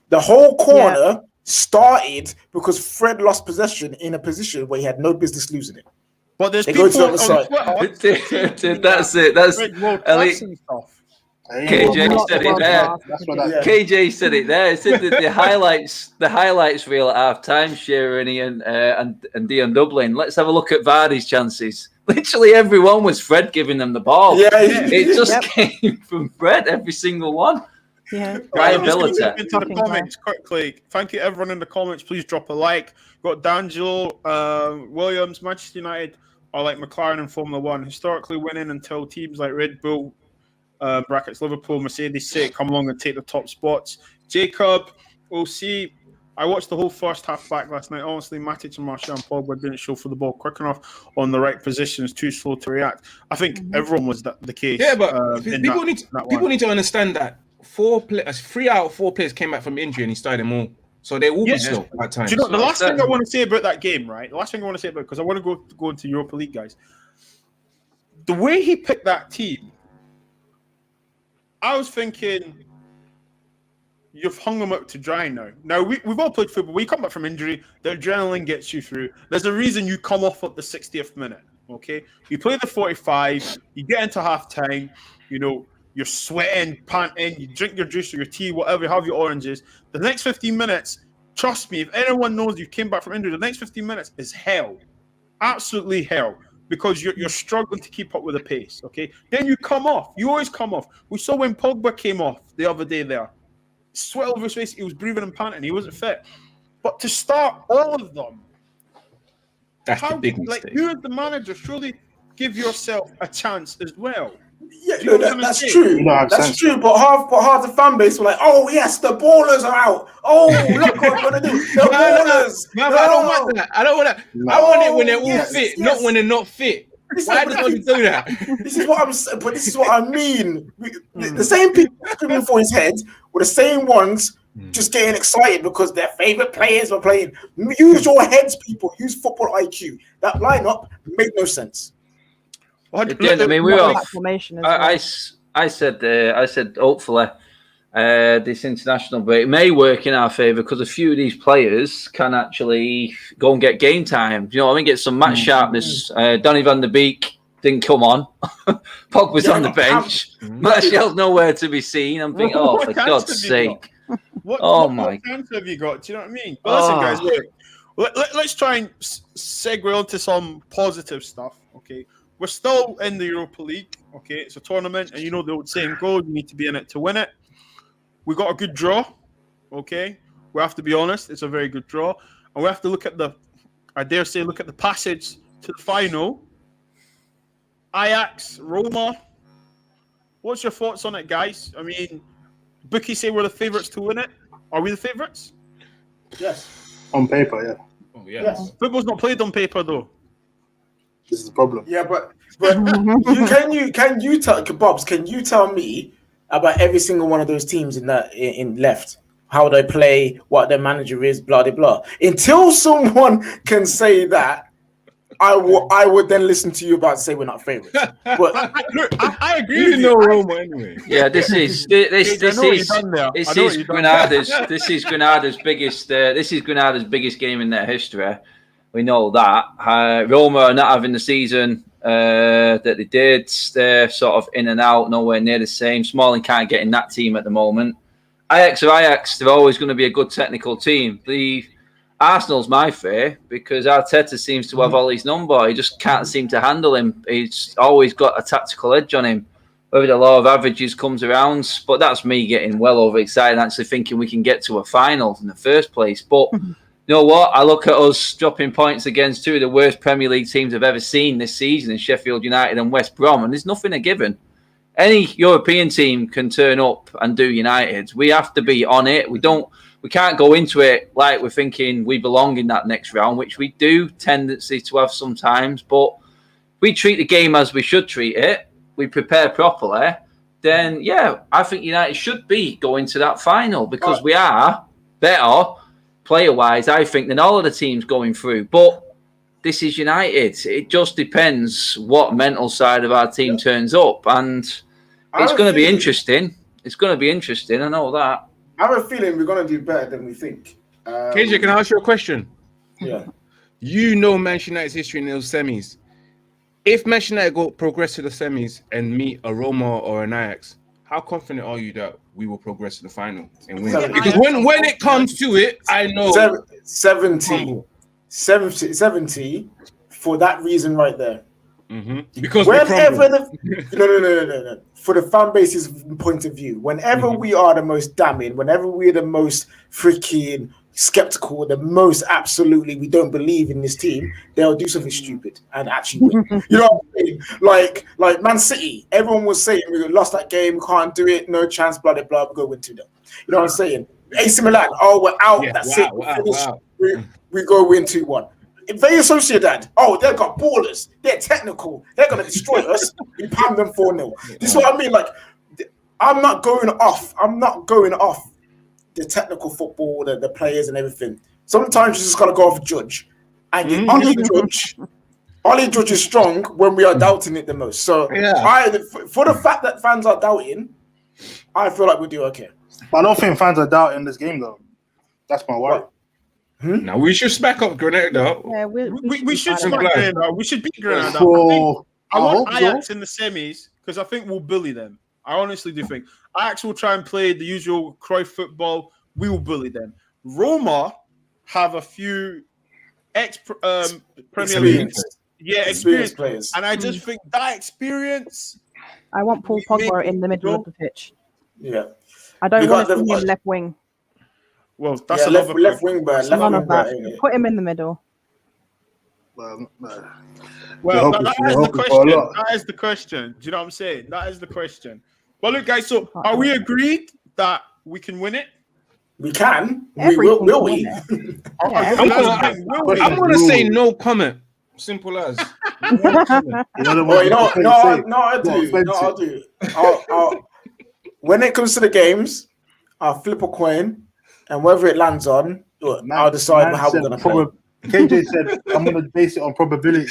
The whole corner started because Fred lost possession in a position where he had no business losing it. But there's people on Twitter. That's it. That's elite. KJ said it there. KJ said it there. It said that the highlights reel at half time, Sheeran and Dion Dublin. Let's have a look at Vardy's chances. Literally everyone was Fred giving them the ball. It just came from Fred, every single one. Yeah. Into the comments quickly. Thank you, everyone in the comments. Please drop a like. Got D'Angelo Williams. Manchester United are like McLaren in Formula One, historically winning until teams like Red Bull brackets Liverpool, Mercedes come along and take the top spots. Jacob, we'll see. I watched the whole first half back last night. Honestly, Matic and Martial and Pogba didn't show for the ball quick enough on the right positions, too slow to react. I think everyone was the case. Yeah, but people need to understand that 3 out of 4 players came back from injury and he started them all. So they will be slow at times. Do you know, the last thing I want to say about that game, right? The last thing I want to say about, because I want to go into Europa League, guys. The way he picked that team, I was thinking, you've hung them out to dry now. Now, we've all played football. We come back from injury. The adrenaline gets you through. There's a reason you come off at the 60th minute, Okay, you play the 45, you get into halftime, you know, you're sweating, panting, you drink your juice or your tea, whatever, you have your oranges. The next 15 minutes, trust me, if anyone knows you came back from injury, the next 15 minutes is hell. Absolutely hell. Because you're struggling to keep up with the pace, okay? Then you come off. You always come off. We saw when Pogba came off the other day there. Sweat over his face, he was breathing and panting, he wasn't fit. But to start all of them, That's the big mistake. Like, you as the manager, surely give yourself a chance as well. Yeah, no, that's true. That's true. But half the fan base were like, "Oh yes, the ballers are out. Oh, look what we're gonna do. The ballers." No, I don't want that. I don't want that. No. I want it when they're all fit, not when they're not fit. Why does one do that? This is what I'm saying. But this is what I mean. The same people screaming for his head were the same ones just getting excited because their favorite players were playing. Use your heads, people. Use football IQ. That lineup made no sense. I mean, we were. I said hopefully this international break may work in our favour because a few of these players can actually go and get game time. You know what I mean? Get some match sharpness. Donny van der Beek didn't come on. Pogba's on the bench. Martial's nowhere to be seen. I'm thinking, oh, for God's sake. What chance have you got? Do you know what I mean? But listen, guys, let's try and segue onto some positive stuff, okay? We're still in the Europa League, okay? It's a tournament, and you know the old saying goes, you need to be in it to win it. We got a good draw, okay? We have to be honest, it's a very good draw. And we have to look at the passage to the final. Ajax, Roma. What's your thoughts on it, guys? I mean, bookies say we're the favourites to win it. Are we the favourites? Yes. On paper, yeah. Oh, yeah. Yes. Football's not played on paper, though. This is the problem. Yeah, but can you tell me about every single one of those teams in left? How they play, what their manager is, blah blah blah. Until someone can say that, I would then listen to you about to say we're not favourites. But I agree. You didn't know Roma anyway. Yeah, this is Granada's biggest game in their history. We know that. Roma are not having the season that they did. They're sort of in and out, nowhere near the same. Smalling can't get in that team at the moment. Ajax, they're always going to be a good technical team. The Arsenal's my fear because Arteta seems to have Ollie's number. He just can't seem to handle him. He's always got a tactical edge on him. Whether the law of averages comes around, but that's me getting well overexcited and actually thinking we can get to a final in the first place. But you know what? I look at us dropping points against two of the worst Premier League teams I've ever seen this season in Sheffield United and West Brom, and there's nothing a given. Any European team can turn up and do United. We have to be on it. We can't go into it like we're thinking we belong in that next round, which we do tendency to have sometimes. But we treat the game as we should treat it. We prepare properly. Then, yeah, I think United should be going to that final because we are better player-wise, I think, than all of the teams going through. But this is United. It just depends what mental side of our team turns up. And it's going to be interesting. It's going to be interesting. I know that. I have a feeling we're going to do better than we think. KJ, can I ask you a question? Yeah. You know Manchester United's history in those semis. If Manchester United progress to the semis and meet a Roma or an Ajax, how confident are you that we will progress to the final and win? Because when it comes to it, I know 70 for that reason right there. Because whenever no. For the fan base's point of view, whenever we are the most damning, whenever we're the most freaking skeptical, the most absolutely we don't believe in this team, they'll do something stupid and actually win. You know what I'm saying? Like Man City, everyone was saying we lost that game, can't do it, no chance, blah blah blah. We go win 2-0. You know what I'm saying? AC Milan, we're out. That's it. We go win 2-1. Real Sociedad, they've got ballers. They're technical. They're going to destroy us. We pound them 4-0. This is what I mean. Like, I'm not going off the technical football, the players and everything. Sometimes you just got to go off judge. And Ollie Judge is strong when we are doubting it the most. So, for the fact that fans are doubting, I feel like we do okay. I don't think fans are doubting this game, though. That's my worry. Now we should smack up Grenada. Yeah, We should be fine. smack Grenada. We should beat Grenada. Bro, I want hope so. Ajax in the semis because I think we'll bully them. I honestly do think Ajax will try and play the usual Cruyff football. We will bully them. Roma have a few Premier League, experienced players, and I just think that experience. I want Paul Pogba in the middle of the pitch. Yeah, I don't want to see him left wing. Well, that's left wing back. None of that. Put him in the middle. Well, that is the question. That is the question. Do you know what I'm saying? That is the question. Well, look, guys. So, are we agreed that we can win it? We can. Will we? I'm gonna say no comment. Simple as. No, I do. When it comes to the games, I'll flip a coin, and whether it lands on, I'll decide how we're gonna play. KJ said, "I'm gonna base it on probability."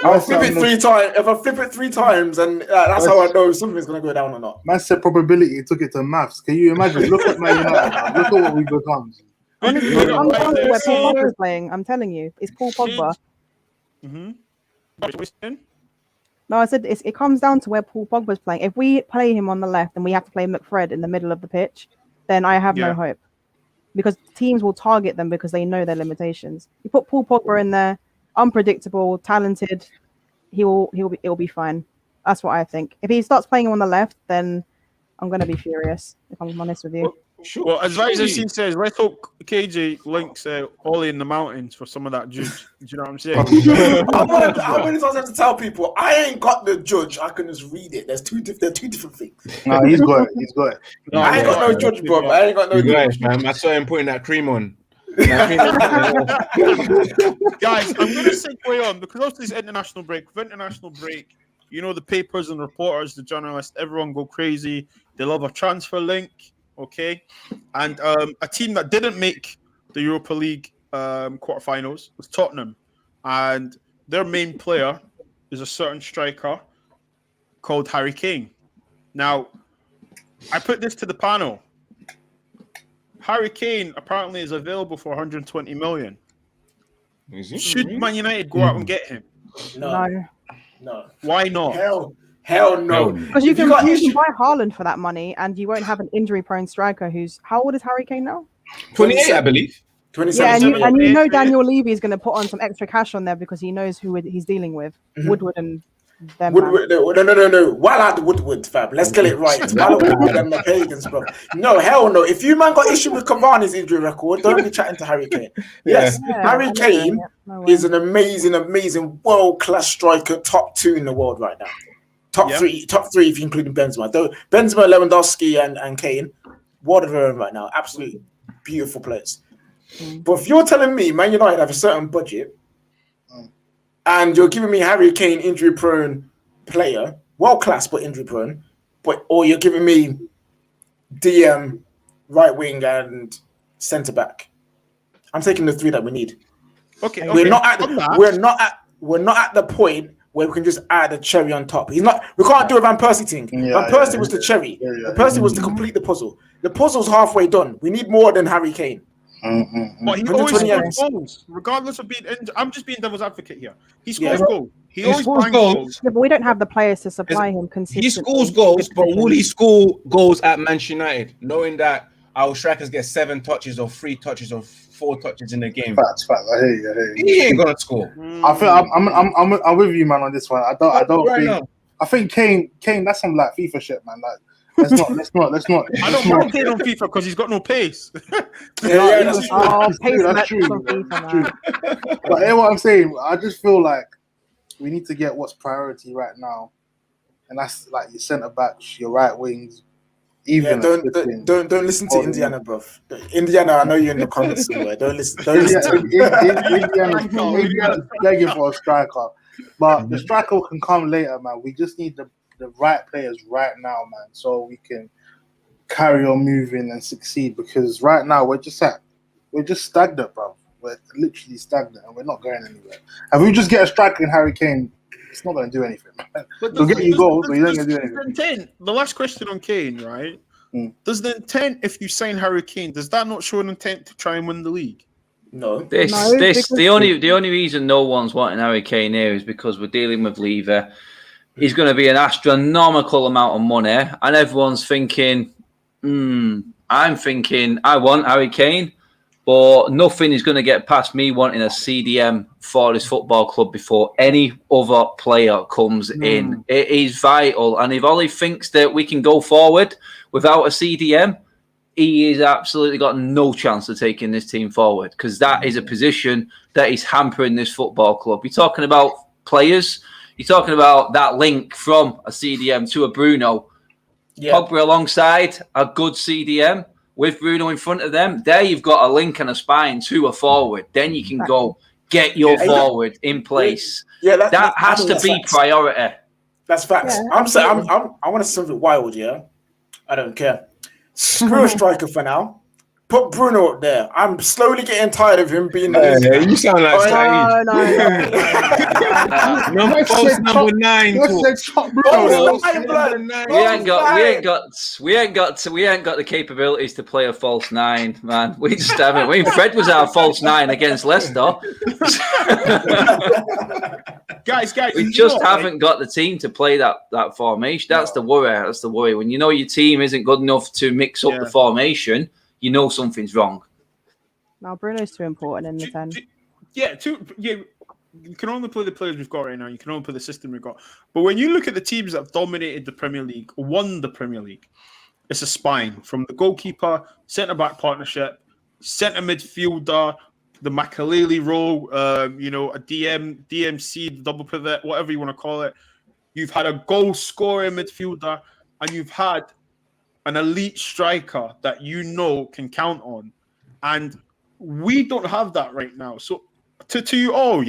I'll flip it 3 times. If I flip it 3 times, and that's how I know something's gonna go down or not. Man said probability. He took it to maths. Can you imagine? Look at Man United. Look at what we've become. Honestly, it comes down to where Paul Pogba is playing. I'm telling you, it's Paul Pogba. No, I said it comes down to where Paul Pogba is playing. If we play him on the left and we have to play McFred in the middle of the pitch, then I have no hope. Because teams will target them because they know their limitations. You put Paul Pogba in there, unpredictable, talented, it'll be fine. That's what I think. If he starts playing him on the left, then I'm gonna be furious. If I'm honest with you. Well, as Rising says, let's hope KJ links Ollie in the mountains for some of that judge. Do you know what I'm saying? How many times I have to tell people I ain't got the judge? I can just read it. They're two different things. No, he's got it. No, I ain't got no judge, bro. I ain't got no judge, man. I saw him putting that cream on. Guys, I'm going to segue on because obviously it's international break. With international break, you know, the papers and reporters, the journalists, everyone go crazy. They love a transfer link. Okay, and a team that didn't make the Europa League quarterfinals was Tottenham, and their main player is a certain striker called Harry Kane. Now, I put this to the panel. Harry Kane apparently is available for 120 million. Should Man United go out and get him? No. Why not? Hell no. Because you can buy Haaland for that money and you won't have an injury-prone striker who's... How old is Harry Kane now? 28, I believe. 27. Yeah, and you know Daniel Levy is going to put on some extra cash on there because he knows who he's dealing with. Woodward and them. No. While at the Woodward, fam. Let's get it right. While at Woodward and the Pagans, bro. No, hell no. If you man got issue with Cavani's injury record, don't be chatting to Harry Kane. Yes, Harry Kane is an amazing world-class striker, top 2 in the world right now. Top three if you include Benzema. Though Benzema, Lewandowski, and Kane, world of their own right now. Absolutely beautiful players. But if you're telling me Man United have a certain budget, and you're giving me Harry Kane, injury-prone player, world-class but injury-prone, or you're giving me DM, right wing, and centre back, I'm taking the 3 that we need. Okay. We're not at the point where we can just add a cherry on top. We can't do a Van Persie thing. Van Persie was the cherry. Van Persie was to complete the puzzle. The puzzle's halfway done. We need more than Harry Kane. But he always scores goals, regardless of being injured. I'm just being devil's advocate here. He scores goals. He always scores goals. Yeah, but we don't have the players to supply him consistently. He scores goals, but will he score goals at Manchester United, knowing that our strikers get 7 touches or 3 touches or 4 touches in the game? Facts. I hear you. He ain't gonna score. I think I'm with you, man, on this one. I think Kane. That's some like FIFA shit, man. Like, let's not. I don't want Kane on FIFA because he's got no pace. That's true. But hear what I'm saying. I just feel like we need to get what's priority right now, and that's like your centre backs, your right wings. Don't listen to Indiana, bro. Indiana, I know you're in the comments somewhere. Don't listen to Indiana's begging for a striker, but the striker can come later, man. We just need the right players right now, man, so we can carry on moving and succeed. Because right now we're just stagnant, bro. We're literally stagnant, and we're not going anywhere. And if we just get a striker in Harry Kane, it's not going to do anything. They'll get you goals, but you're not going to do anything. The last question on Kane, right? Does the intent, if you sign Harry Kane, does that not show an intent to try and win the league? No. The only reason no one's wanting Harry Kane here is because we're dealing with Lever. He's going to be an astronomical amount of money, and everyone's thinking, I'm thinking I want Harry Kane, but nothing is going to get past me wanting a CDM for this football club before any other player comes in. It is vital, and if Ollie thinks that we can go forward without a CDM, he is absolutely got no chance of taking this team forward, because that is a position that is hampering this football club. You're talking about players. You're talking about that link from a CDM to a Bruno. Yeah. Pogba alongside a good CDM with Bruno in front of them. There you've got a link and a spine to a forward. Then you can go get your forward in place. Yeah, that has to be priority. That's facts. Yeah, I'm saying I want to something wild, yeah? I don't care. Screw a striker for now. Put Bruno up there. I'm slowly getting tired of him being the you sound like Saeed. No. False number 9. We ain't got the capabilities to play a false 9, man. We just haven't. Fred was our false 9 against Leicester. guys, we just haven't got the team to play that formation. That's the worry. That's the worry. When you know your team isn't good enough to mix up the formation, you know something's wrong. No, Bruno's too important in the 10. You can only play the players we've got right now. You can only play the system we've got. But when you look at the teams that have dominated the Premier League, won the Premier League, it's a spine from the goalkeeper, centre-back partnership, centre midfielder, the Makaleli role, a DMC, the double pivot, whatever you want to call it. You've had a goal-scoring midfielder, and you've had an elite striker that you know can count on. And we don't have that right now. So to you all,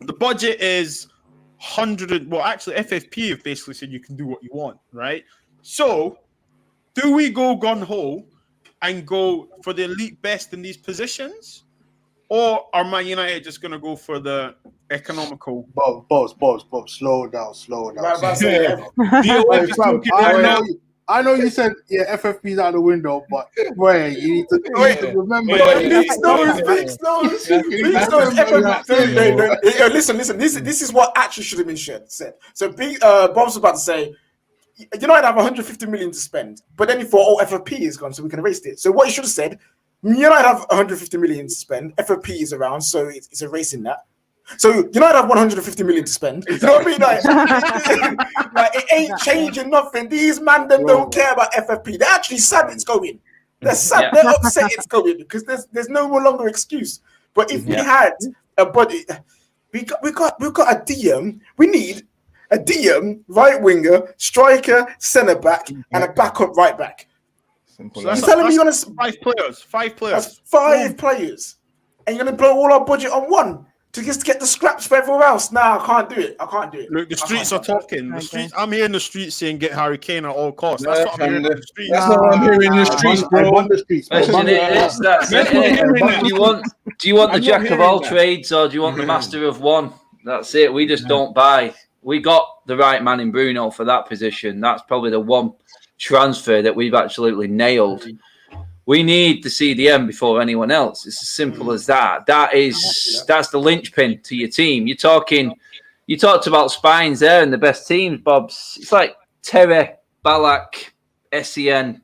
the budget is 100. Well, actually, FFP have basically said you can do what you want, right? So do we go gun-ho and go for the elite best in these positions? Or are Man United just going to go for the economical? Boss, slow down. I know you said FFP's out the window, but wait, you need to remember. Listen. This is what actually should have been said. So, Bob's about to say, United have 150 million to spend, but then he thought, FFP is gone, so we can erase it. So what he should have said, United have 150 million to spend, FFP is around, so it's erasing that. So United have 150 million to spend. You know what I mean? Like it ain't changing nothing. These man them don't care about FFP. They're actually sad it's going. They're sad. They're upset it's going because there's no longer excuse. But if we had a body, we got a DM. We need a DM, right winger, striker, centre back, and a backup right back. Simple. So you're telling me you're gonna 5 players. That's 5 players, and you're gonna blow all our budget on one. To just get the scraps for everyone else. Nah, I can't do it. Look, the streets are talking. The streets. I'm hearing the streets saying get Harry Kane at all costs. That's what I'm hearing in the streets. That's what I'm hearing in the streets, bro. Do you want the jack of all trades or do you want the master of one? That's it. We just don't buy. We got the right man in Bruno for that position. That's probably the one transfer that we've absolutely nailed. We need the CDM before anyone else. It's as simple as that. That's the linchpin to your team. You talked about spines there and the best teams, Bobs. It's like Terry, Ballack, Sen,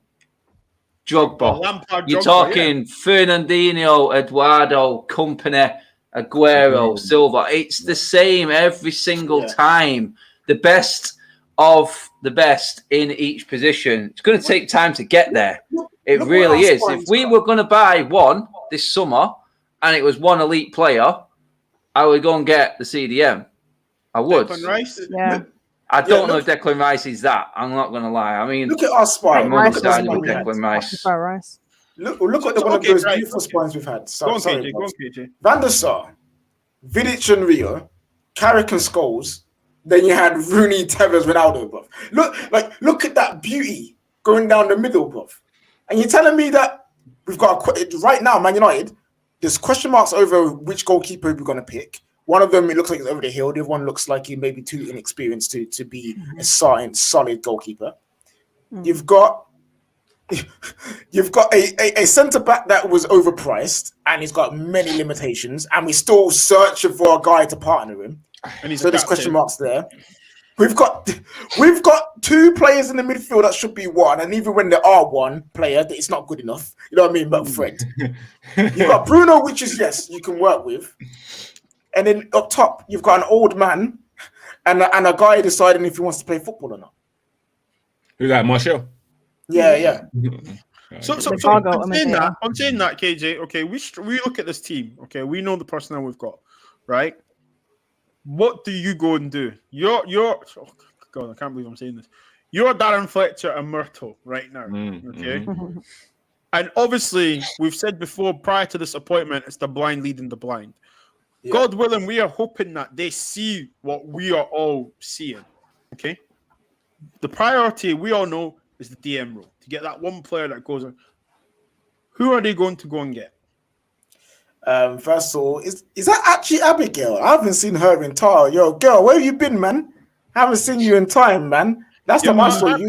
Drogba. You're talking Fernandinho, Eduardo, Company, Aguero, Silva. It's the same every single time. The best of the best in each position. It's going to take time to get there. It really is. If we were going to buy one this summer and it was one elite player, I would go and get the CDM. I would. Declan Rice? Yeah. I don't know if Declan Rice is that. I'm not going to lie. I mean, look at our spine. Look at Declan Rice. Look at one of those beautiful spines we've had. Go on, KJ. Van der Sar, Vidic and Rio, Carrick and Scholes. Then you had Rooney, Tevez, Ronaldo, bruv. Look at that beauty going down the middle, bruv. And you're telling me that we've got right now, Man United, there's question marks over which goalkeeper we're going to pick. One of them, it looks like it's over the hill. The other one looks like he may be too inexperienced to be a solid goalkeeper. You've got you've got a centre back that was overpriced and he's got many limitations, and we're still searching for a guy to partner him. And So there's question marks there. We've got 2 players in the midfield that should be one, and even when there are one player, it's not good enough. You know what I mean? But Fred, you've got Bruno, which is yes, you can work with, and then up top you've got an old man and a guy deciding if he wants to play football or not. Who's that, Marshall? Yeah. So Chicago, I'm saying that, KJ. Okay, we look at this team. Okay, we know the personnel we've got, right? What do you go and do? You're oh God, I can't believe I'm saying this. You're Darren Fletcher and Myrtle right now. Okay. And obviously, we've said before, prior to this appointment, it's the blind leading the blind. Yeah. God willing, we are hoping that they see what we are all seeing. Okay. The priority, we all know, is the DM role. To get that one player that goes on. Who are they going to go and get? First of all, is that actually Abigail? I haven't seen her in time. Yo, girl, where have you been, man? I haven't seen you in time, man. That's the I saw you.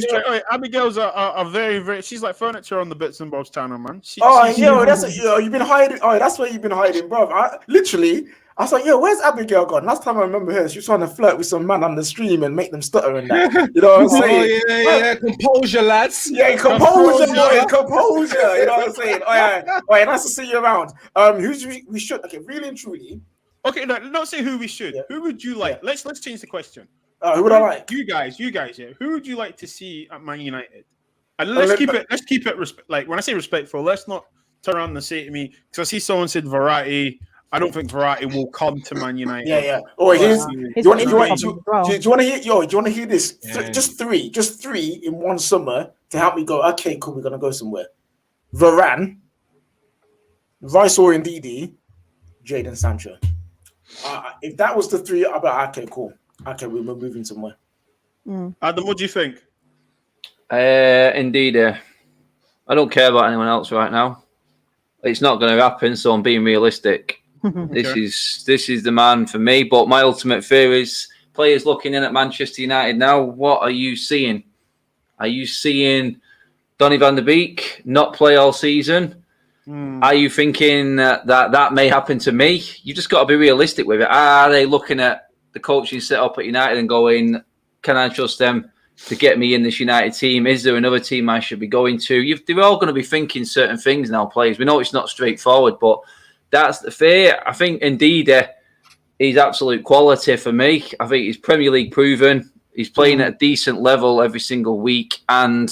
Abigail's a very, very. She's like furniture on the Bits and Bobs channel, man. You've been hiding. Oh, that's where you've been hiding, bro. I was like, yo, where's Abigail gone? Last time I remember her, she was trying to flirt with some man on the stream and make them stutter and that. You know what I'm saying? Yeah. Composure, lads. Yeah, composure. You know what I'm saying? Oh, yeah. Nice to see you around. We should, okay, really and truly. Okay, no, not say who we should. Yeah. Who would you like? Yeah. Let's change the question. Who would I like? You guys, yeah. Who would you like to see at Man United? And let's keep it like when I say respectful, let's not turn around and say to me, because I see someone said Verratti. I don't think Verratti will come to Man United. Yeah. Oh, do you want to hear this? Yeah. Just three in one summer to help me go. Okay, cool. We're gonna go somewhere. Varane, Viceroy Ndidi, Jadon Sancho. If that was the 3, I'd be like, okay, cool. Okay, we're moving somewhere. Adam, what do you think? Indeed, I don't care about anyone else right now. It's not going to happen, so I'm being realistic. This is the man for me. But my ultimate fear is players looking in at Manchester United now. What are you seeing? Are you seeing Donny van der Beek not play all season? Are you thinking that may happen to me? You just got to be realistic with it. Are they looking at the coaching setup at United and going, can I trust them to get me in this United team? Is there another team I should be going to? They're all going to be thinking certain things now, players. We know it's not straightforward, but that's the fear. I think indeed he's absolute quality for me. I think he's Premier League proven. He's playing at a decent level every single week. And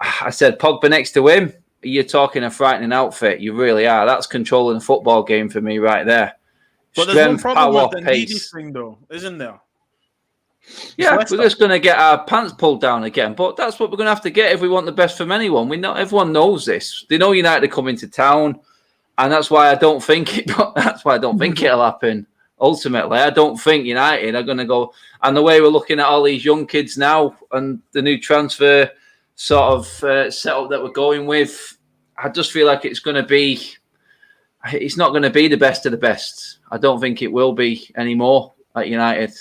I said, Pogba next to him, you're talking a frightening outfit. You really are. That's controlling the football game for me right there. But there's one problem with the needy thing, though, isn't there? Yeah, we're just going to get our pants pulled down again. But that's what we're going to have to get if we want the best from anyone. We know everyone knows this. They know United are coming to town, and that's why I don't think it. That's why I don't think it'll happen. Ultimately, I don't think United are going to go. And the way we're looking at all these young kids now and the new transfer sort of setup that we're going with, I just feel like it's going to be. It's not going to be the best of the best. I don't think it will be anymore at United.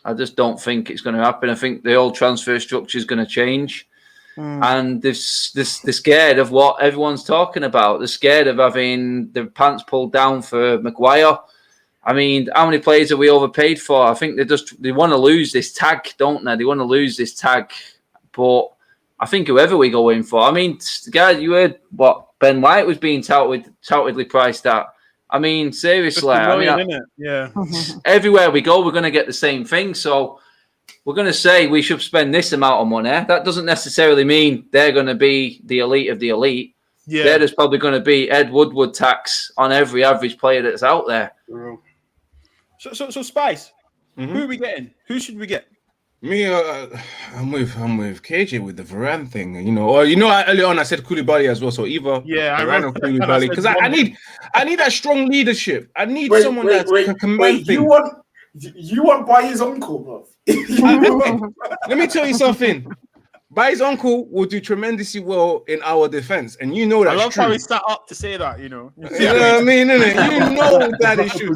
I just don't think it's going to happen. I think the old transfer structure is going to change. And they're scared of what everyone's talking about. They're scared of having their pants pulled down for Maguire. I mean, how many players have we overpaid for? I think they want to lose this tag, don't they? They want to lose this tag. But I think whoever we go in for, I mean, guys, you heard what Ben White was being toutedly priced at. I mean, seriously. Everywhere we go, we're going to get the same thing. So we're going to say we should spend this amount of money. That doesn't necessarily mean they're going to be the elite of the elite. Yeah. They're just probably going to be Ed Woodward tax on every average player that's out there. So Spice, who are we getting? Who should we get? Me, I'm with KJ with the Varane thing, earlier on I said Koulibaly as well, so either Varane or Koulibaly, because I need that strong leadership. I need someone that can command things. You want by his uncle, bro? Let me tell you something. By his uncle will do tremendously well in our defense, and you know that's true. I love how he sat up to say that. You know what I mean, innit? You know that is true.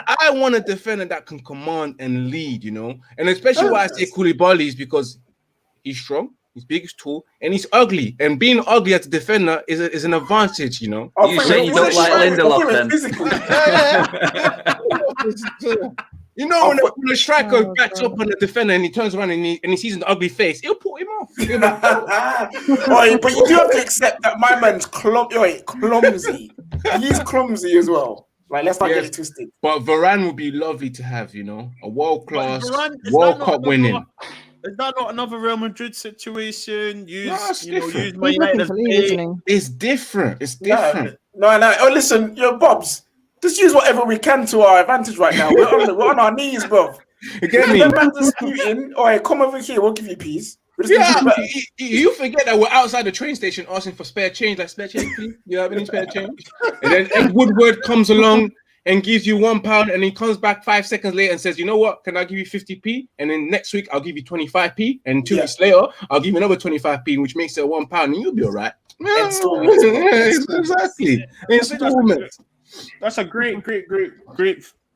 I want a defender that can command and lead, and especially why I say Koulibaly is because he's strong, He's big, he's tall, and he's ugly. And being ugly as a defender is an advantage, you know. You say you don't like Lindelof then. You know, when a striker backs up on the defender and he turns around and he sees an ugly face, he'll put him off. But you do have to accept that my man's clumsy. He's clumsy as well. Like, let's not get it twisted. But Varane would be lovely to have, you know, a world-class, World Cup winning. Is that not another Real Madrid situation? It's different. It's different. No. Oh, listen, Bobs. Just use whatever we can to our advantage right now. We're on our knees, bro. Get me? The man's disputing. All right, come over here. We'll give you peace. Yeah, you forget that we're outside the train station asking for spare change. Like, spare change, please. You have any spare change? And then Ed Woodward comes along and gives you £1, and he comes back 5 seconds later and says, "You know what? Can I give you 50p? And then next week I'll give you 25p, and 2 weeks later I'll give you another 25p, which makes it £1, and you'll be all right." Exactly. Installments. That's a great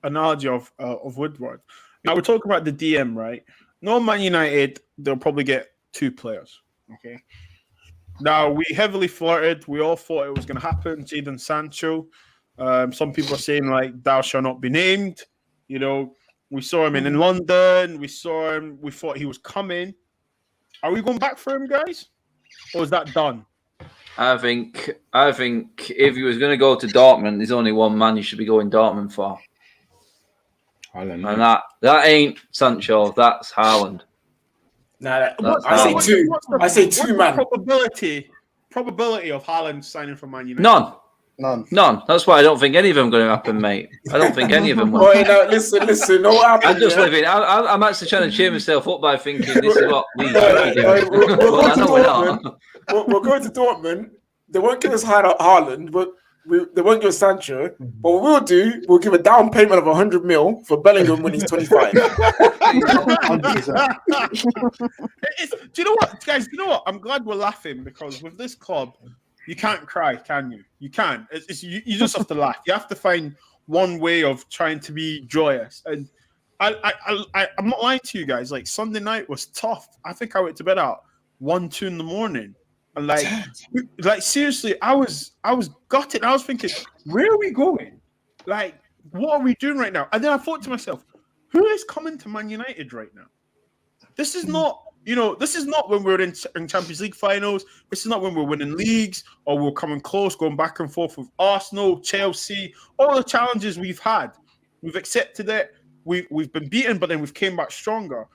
analogy of Woodward. Now we're talking about the DM, right? No, Man United, they'll probably get 2 players. Okay. Now we heavily flirted. We all thought it was going to happen. Jadon Sancho. Some people are saying like thou shall not be named. You know, we saw him in London. We saw him. We thought he was coming. Are we going back for him, guys? Or is that done? I think if he was going to go to Dortmund, there's only one man you should be going Dortmund for. Haaland. And that ain't Sancho, that's Haaland. Nah, I say two, man. Probability of Haaland signing for Man United? None. That's why I don't think any of them are going to happen, mate. I don't think any of them will. Boy, no, listen. No, what happened? I'm just living. I'm actually trying to cheer myself up by thinking this is what we do. We're going to Dortmund. They won't give us Haaland, but they won't give us Sancho. But what we'll do, we'll give a down payment of 100 mil for Bellingham when he's 25. Do you know what, guys? You know what? I'm glad we're laughing because with this club, you can't cry, can you? You can't. You just have to laugh. You have to find one way of trying to be joyous. And I'm not lying to you guys. Like Sunday night was tough. I think I went to bed at 1-2 in the morning. And like seriously, I was gutted. I was thinking, where are we going? Like, what are we doing right now? And then I thought to myself, who is coming to Man United right now? This is not, this is not when we're in Champions League finals. This is not when we're winning leagues or we're coming close, going back and forth with Arsenal, Chelsea, all the challenges we've had. We've accepted it. We've been beaten, but then we've came back stronger.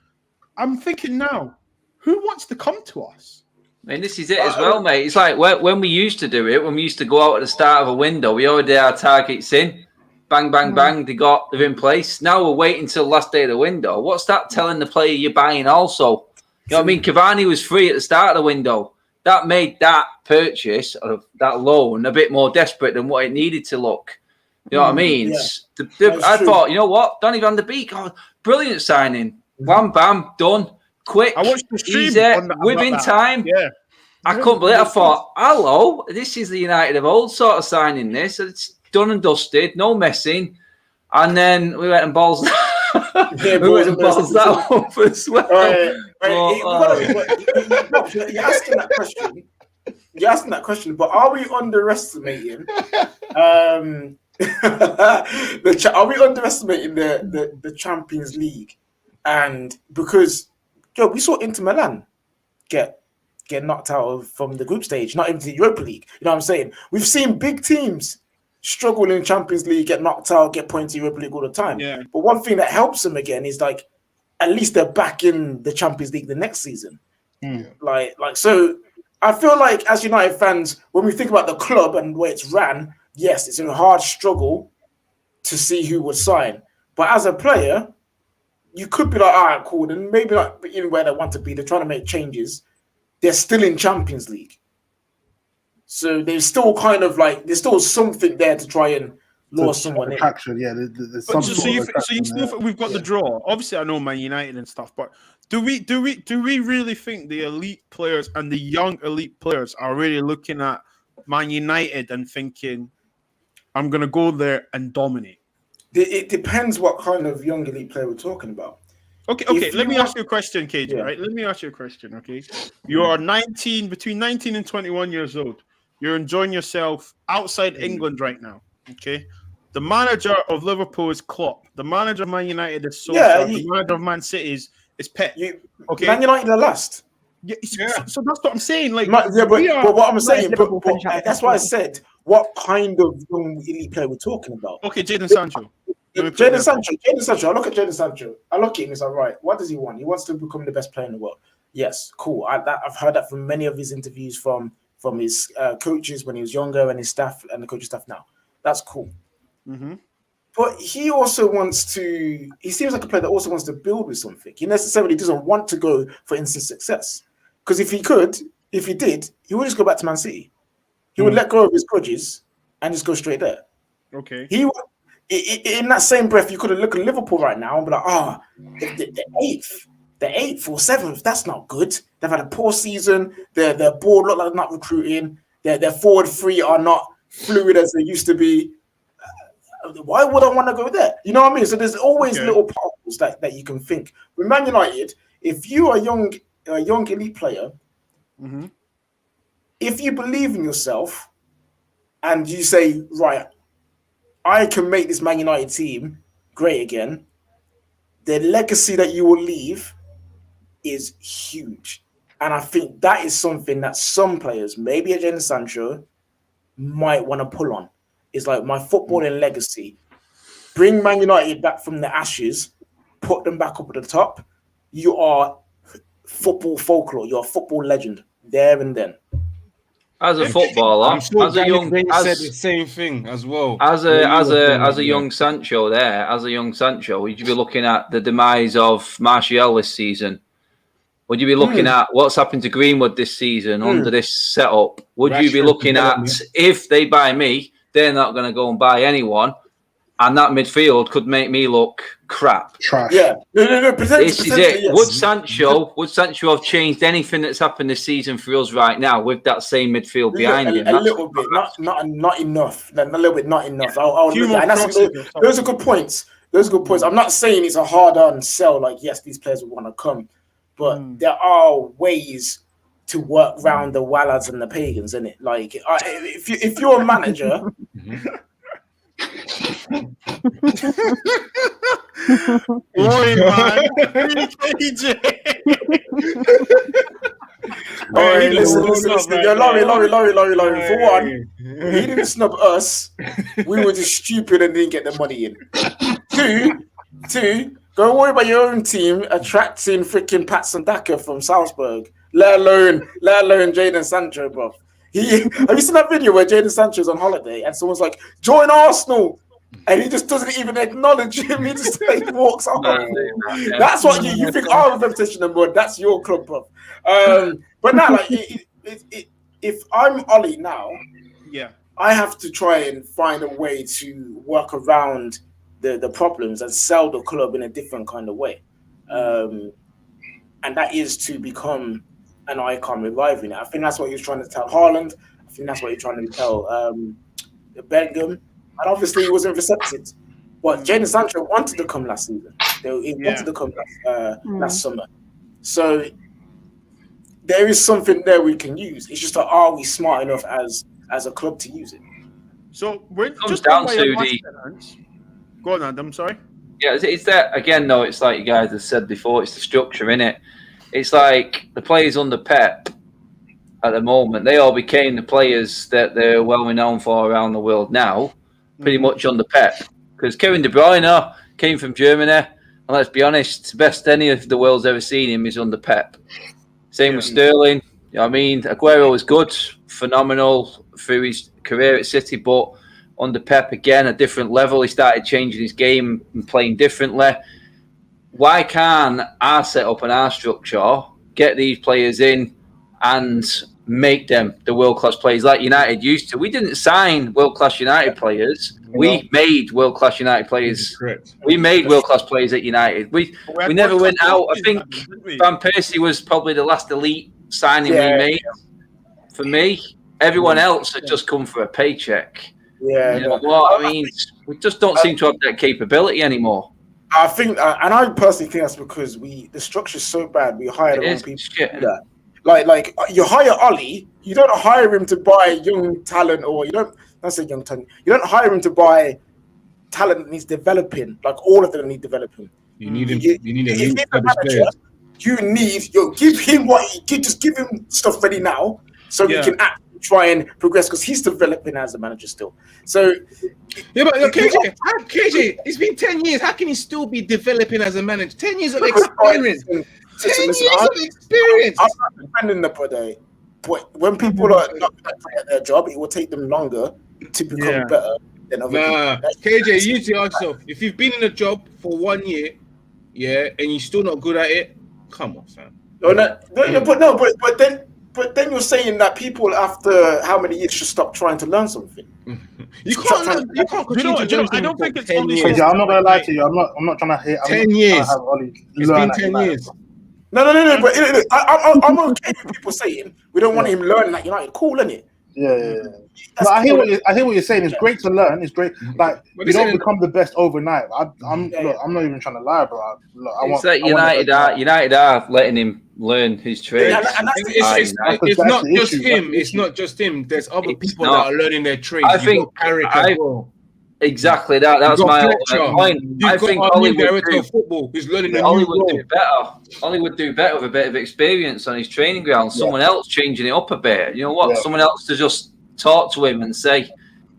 I'm thinking now, who wants to come to us? I mean, this is it as well, mate. It's like when we used to do it, when we used to go out at the start of a window, we already had our targets in. Bang, bang, bang, they're in place. Now we're waiting till the last day of the window. What's that telling the player you're buying also? You know what I mean? Cavani was free at the start of the window. That made that purchase of that loan a bit more desperate than what it needed to look. You know what I mean? Yeah. I thought, you know what? Donny van de Beek, brilliant signing. Wham, bam, done. Quick, I watched the stream within time. Yeah, I couldn't believe it. I thought, hello, this is the United of old sort of signing this. It's done and dusted, no messing. And then we went and balls that up as well. You're asking that question, but are we underestimating are we underestimating the Champions League? And because we saw Inter Milan get knocked out from the group stage, not even the Europa League. You know what I'm saying? We've seen big teams struggle in Champions League, get knocked out, get points in Europa League all the time. Yeah. But one thing that helps them again is like at least they're back in the Champions League the next season. Like so I feel like as United fans, when we think about the club and where it's ran, yes, it's a hard struggle to see who would sign. But as a player, you could be like, all right, cool, and maybe not in where they want to be. They're trying to make changes. They're still in Champions League. So there's still kind of like, there's still something there to try and lure someone in. Yeah, there's so you still think we've got the draw? Obviously, I know Man United and stuff, but do we really think the elite players and the young elite players are really looking at Man United and thinking, I'm going to go there and dominate? It depends what kind of young elite player we're talking about. Okay. If Let you me want- ask you a question, KJ. Yeah. Right? Let me ask you a question. Okay, you are between 19 and 21 years old. You're enjoying yourself outside England right now. Okay, the manager of Liverpool is Klopp. The manager of Man United is Solskjaer. The manager of Man City is Pep. Okay, Man United are last. Yeah, so that's what I'm saying. Like, But what I'm saying, Liverpool but finish out the that's top why I four. said what kind of young elite player we're talking about. Okay, Jadon Sancho. Jadon Sancho. I look at Jadon Sancho. I look at him and say, right, what does he want? He wants to become the best player in the world. Yes, cool. I've heard that from many of his interviews from his coaches when he was younger and his staff and the coaching staff now. That's cool. Mm-hmm. But he also wants to. He seems like a player that also wants to build with something. He necessarily doesn't want to go for instant success. Because if he did, he would just go back to Man City. He would let go of his grudges and just go straight there. Okay. He would, in that same breath, you could have looked at Liverpool right now and be like, the eighth or seventh, that's not good. They've had a poor season. Their board look like they're not recruiting. Their forward three are not fluid as they used to be. Why would I want to go there? You know what I mean? So there's always little particles that you can think. With Man United, if you are a young elite player, if you believe in yourself and you say, right, I can make this Man United team great again, the legacy that you will leave is huge. And I think that is something that some players, maybe a Jadon Sancho, might want to pull on. It's like my footballing legacy. Bring Man United back from the ashes, put them back up at the top. You are football folklore. You're a football legend there and then. As a footballer, I'm sure as a young, said the same thing as well. As a young Sancho, would you be looking at the demise of Martial this season? Would you be looking at what's happened to Greenwood this season under this setup? Would you be looking at if they buy me, they're not going to go and buy anyone, and that midfield could make me look crap? Trash. Yeah, no. This is it. Yes. Would Sancho have changed anything that's happened this season for us right now with that same midfield behind him? A little bit, not enough. A little bit, not enough. Those are good points. I'm not saying it's a hard-on sell. Like, yes, these players would want to come, but there are ways to work around the Wallards and the Pagans, isn't it? Like, if you're a manager. Oi, man. KJ. Hey, listen. Yo, Laurie. For one, he didn't snub us. We were just stupid and didn't get the money in. Two, go worry about your own team attracting freaking Patson Daka from Salzburg. Let alone Jadon Sancho, bro. Have you seen that video where Jadon Sancho's on holiday and someone's like, join Arsenal? And he just doesn't even acknowledge him. He just walks off. That's what you think. Oh, reputation and mud. That's your club, bro. But now, like, if I'm Ollie now, I have to try and find a way to work around the problems and sell the club in a different kind of way, and that is to become an icon reviving it. I think that's what he was trying to tell Haaland. I think that's what he's trying to tell Bellingham. And obviously he wasn't receptive. But Jadon Sancho wanted to come last season. He wanted to come last summer. So there is something there we can use. It's just like, are we smart enough as a club to use it? So we're just down to the. Go on, Adam. Sorry. Yeah, it's that again. Though it's like you guys have said before. It's the structure in it. It's like the players under Pep at the moment. They all became the players that they're well renowned for around the world now. Pretty much under Pep, because Kevin De Bruyne came from Germany, and let's be honest, the best any of the world's ever seen him is under Pep. Same with Sterling. You know what I mean, Aguero was good, phenomenal through his career at City, but under Pep again, a different level. He started changing his game and playing differently. Why can't our setup and our structure get these players in and make them the world-class players like United used to? We didn't sign world-class United players. We made world-class United players. We made world-class players at United. We never went out. I think Van Persie was probably the last elite signing we made. For me, everyone else had just come for a paycheck. You know what? I mean, we just don't seem to have that capability anymore. I think, and I personally think that's because the structure is so bad. We hire the wrong people to do that. Like you hire Ollie, you don't hire him to buy young talent, or that's a young talent. You don't hire him to buy talent that needs developing. Like all of them need developing. You need him. You need a new manager. You need give him just give him stuff ready now, so he can actually try and progress, because he's developing as a manager still. So but KJ, it's been 10 years. How can he still be developing as a manager? 10 years of experience. 10 years of experience. I'm not defending the brother, but when people are not great at their job, it will take them longer to become better than other people. KJ, you need to ask yourself, if you've been in a job for 1 year, and you're still not good at it, come on, fam. But then you're saying that people after how many years should stop trying to learn something. You can't continue to learn. I don't think it's 10 only. years. I'm not gonna lie to you. I'm not trying to hate. 10 years. It's been 10 years. No. But I'm okay with people saying we don't want him learning at United. Cool, isn't it? Yeah. But I hear what you're saying. It's great to learn. It's great. Like you don't become the best overnight. I'm not even trying to lie, bro. United are letting him learn his trade. It's not just him. It's not just him. There's other people that are learning their trade. I think exactly that. That's my point. I think Ollie would do better. Ollie would do better with a bit of experience on his training ground. Someone else changing it up a bit. You know what? Someone else to just talk to him and say,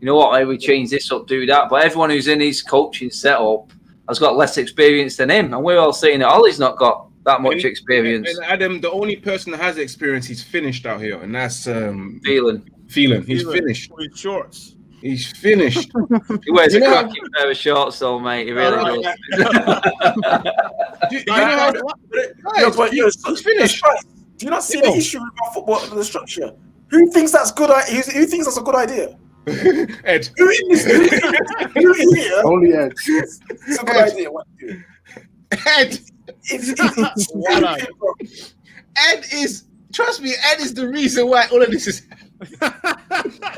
you know what, maybe we change this up, do that. But everyone who's in his coaching setup has got less experience than him, and we're all saying that Ollie's not got that much experience. And Adam, the only person that has experience, he's finished out here, and that's Phelan. He's finished. With shorts. He's finished. He wears a cracking pair of shorts, though, mate. He really does. He's finished. Do you not see the issue with our football and the structure? Who thinks that's good? Who thinks that's a good idea? Ed. Who here? Only Ed. It's a good idea. What to do? Ed. Ed is. Trust me, Ed is the reason why all of this is. But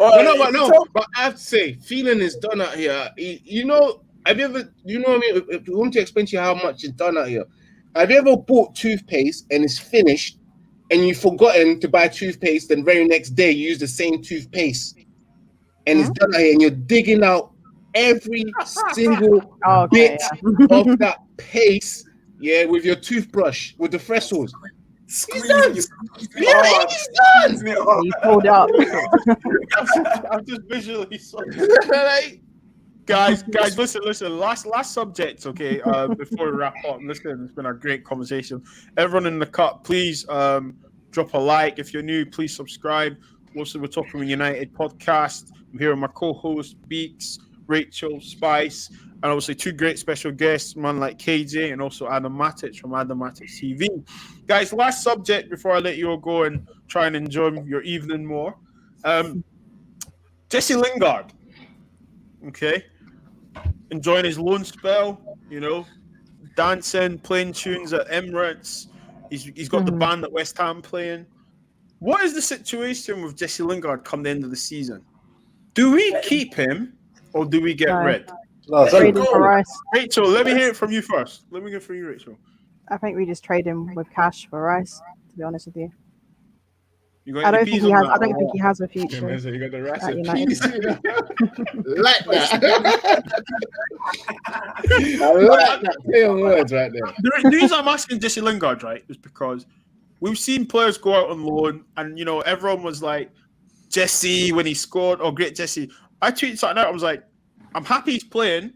I have to say, Phelan is done out here. Have you ever? You know what I mean? If you want to explain to you how much is done out here, have you ever bought toothpaste and it's finished, and you've forgotten to buy toothpaste, and very next day you use the same toothpaste, and it's done out here, and you're digging out every single bit of that paste, with your toothbrush with the freshers. He's done. He's done. You pulled up. I'm just visually sorry. Guys, listen. Last subject, okay. Before we wrap up, listen, it's been a great conversation. Everyone in the cut, please drop a like. If you're new, please subscribe. Also, we're talking with United podcast. I'm here with my co-host Beaks, Rachel, Spice, and obviously two great special guests, man like KJ and also Adam Matic from Adam Matic TV. Guys, last subject before I let you all go and try and enjoy your evening more. Jesse Lingard, okay, enjoying his loan spell, dancing, playing tunes at Emirates. He's got the band at West Ham playing. What is the situation with Jesse Lingard come the end of the season? Do we keep him or do we get rid? Rachel, let me hear it from you first. Let me go for you, Rachel. I think we just trade him with cash for Rice, to be honest with you. I don't think he has a future. You got the rice at United. Like that. I like that play on words right there. The reason I'm asking Jesse Lingard, right, is because we've seen players go out on loan, and everyone was like, Jesse when he scored, great Jesse. I tweeted something out. I was like, I'm happy he's playing,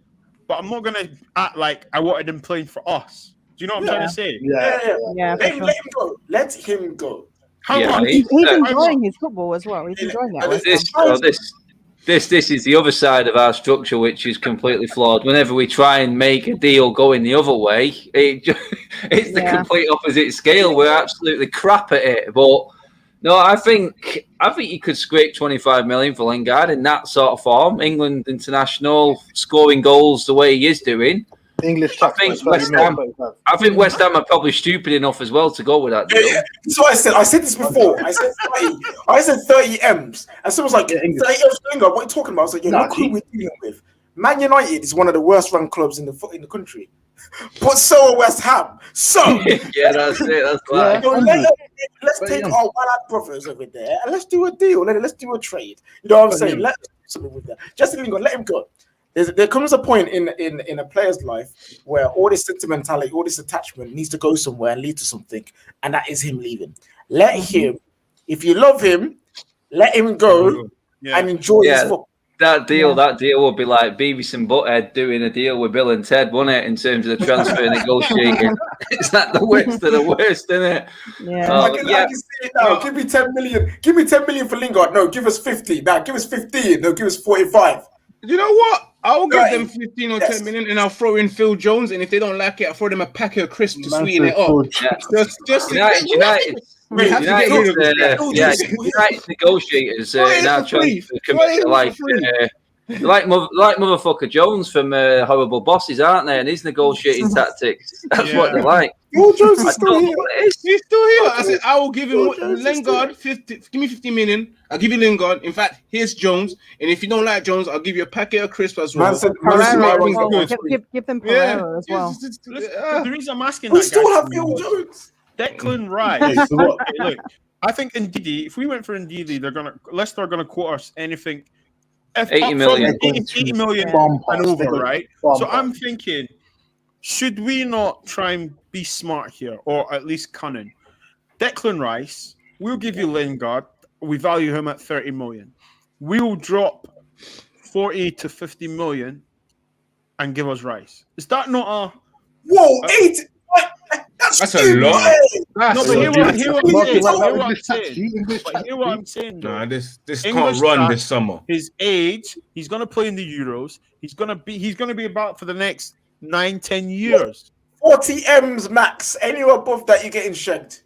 but I'm not gonna act like I wanted him playing for us. Do you know what I'm trying to say? Yeah. Let him go. Let him go. How much? He's enjoying his football as well. He's enjoying it. This is the other side of our structure, which is completely flawed. Whenever we try and make a deal going the other way, it's the complete opposite scale. We're absolutely crap at it. But no, I think you could scrape 25 million for Lingard in that sort of form. England international, scoring goals the way he is doing. English. I think West Ham are probably stupid enough as well to go with that deal. Yeah. So I said this before. I said 30 M's, and someone was like, 30 M's Lingard, what are you talking about? I was like, look who we're dealing with. Man United is one of the worst run clubs in the country. But so are West Ham. So Yeah, that's it. That's right. so let's take our wild brothers over there and let's do a deal. Let's do a trade. You know what I'm saying? Let's do something with that. Justin Lingard, let him go. There comes a point in a player's life where all this sentimentality, all this attachment needs to go somewhere and lead to something, and that is him leaving. Let him, if you love him, let him go and enjoy his football. That deal would be like Beavis and Butthead doing a deal with Bill and Ted, wouldn't it? In terms of the transfer negotiating, it's like the worst of the worst, isn't it? Yeah. I can see it now. Give me 10 million. Give me 10 million for Lingard. No, give us 50. Now give us 15. No, give us 45. You know what? I'll give them 15 or 10 million, and I'll throw in Phil Jones. And if they don't like it, I'll throw them a packet of crisps to sweeten it up. Just United's negotiators now trying to commit like motherfucker Jones from Horrible Bosses, aren't they? And his negotiating tactics. That's what they're like. Phil Jones is still here. He's still here. I said I will give him Lingard 50. Give me 50 million. I'll give you Lingard. In fact, here's Jones. And if you don't like Jones, I'll give you a packet of crisps as well. Give them Pereira as well. The reason I'm asking We that, still guys, have Phil Jones. Declan Rice. Look, I think Ndidi, if we went for Ndidi, Leicester are gonna quote us anything. 80 million. 80 million and over, right? So I'm thinking, should we not try and be smart here, or at least cunning? Declan Rice, we'll give you Lingard. We value him at 30 million. We'll drop 40 to 50 million and give us Rice. Is that not a... Whoa, 80? That's a lot. No, but hear what I'm saying. Nah, this can't run this summer. His age, he's gonna play in the Euros. He's gonna be about for the next 9-10 years. 40 M's max. Anywhere above that, you're getting shagged.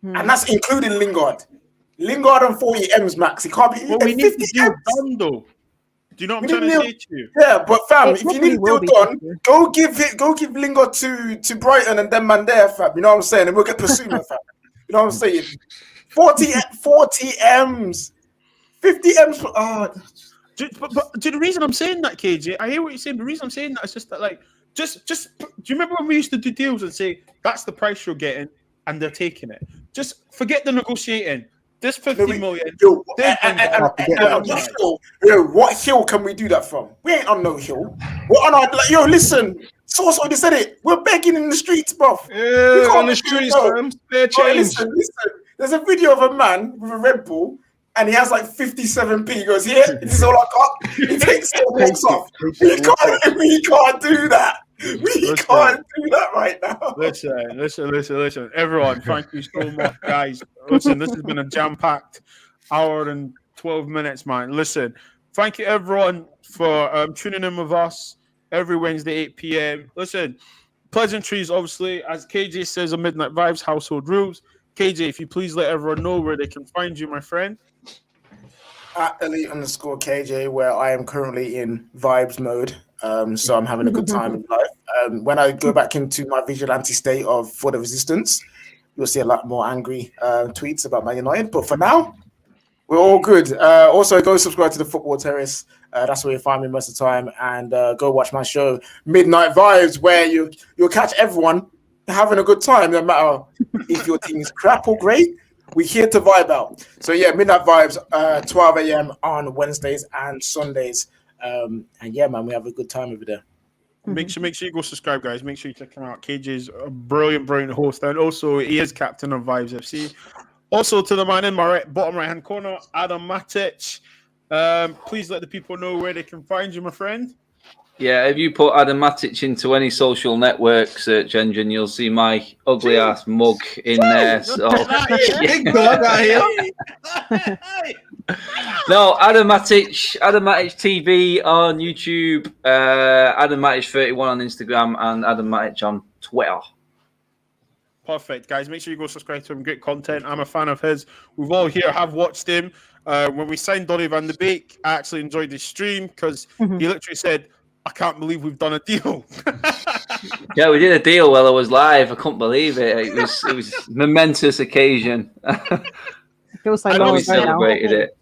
And that's including Lingard. Lingard on 40 M's max. He can't be. Well, we need to deal done though. Do you know what I'm trying to say to you? Yeah, but fam, if you need a deal done, go give Lingard to Brighton and then man there, fam. You know what I'm saying? And we'll get Pursuit, fam. You know what I'm saying? 40 M's, 50 M's. But the reason I'm saying that, KJ, I hear what you're saying. The reason I'm saying that is just that, like, just. Do you remember when we used to do deals and say that's the price you're getting, and they're taking it? Just forget the negotiating. This 50 million. What hill can we do that from? We ain't on no hill. We're on our listen. Source already said it. We're begging in the streets, bro. Yeah, on the streets, man. Fair change. Listen. There's a video of a man with a Red Bull, and he has like 57p. He goes, "Here, this is all I got." He takes it and walks off. We can't do that. We can't do that right now. Listen. Everyone, thank you so much, guys. Listen, this has been a jam-packed hour and 12 minutes, man. Listen, thank you, everyone, for tuning in with us every Wednesday, 8 p.m. Listen, pleasantries, obviously, as KJ says, on Midnight Vibes, household rules. KJ, if you please let everyone know where they can find you, my friend. At elite_KJ, where I am currently in vibes mode. So I'm having a good time in life. When I go back into my vigilante state of For the Resistance, you'll see a lot more angry tweets about Man United. But for now, we're all good. Also, go subscribe to the Football Terrace. That's where you find me most of the time. And go watch my show, Midnight Vibes, where you'll catch everyone having a good time, no matter if your team is crap or great. We're here to vibe out. So yeah, Midnight Vibes, 12 a.m. on Wednesdays and Sundays. And yeah, man, we have a good time over there. Make sure you go subscribe, guys. Make sure you check him out. KJ's a brilliant host, and also he is captain of Vibes FC. Also to the man in my bottom right hand corner, Adam Matic. Please let the people know where they can find you, my friend. Yeah, if you put Adam Matic into any social network search engine, you'll see my ugly ass mug in there. So, no, Adam Matic TV on YouTube, Adam Matic 31 on Instagram, and Adam Matic on Twitter. Perfect, guys. Make sure you go subscribe to him. Great content. I'm a fan of his. We've all here have watched him. When we signed Donny van de Beek, I actually enjoyed his stream because he literally said, I can't believe we've done a deal. Yeah, we did a deal while I was live. I couldn't believe it. It was a momentous occasion. It feels like we celebrated it.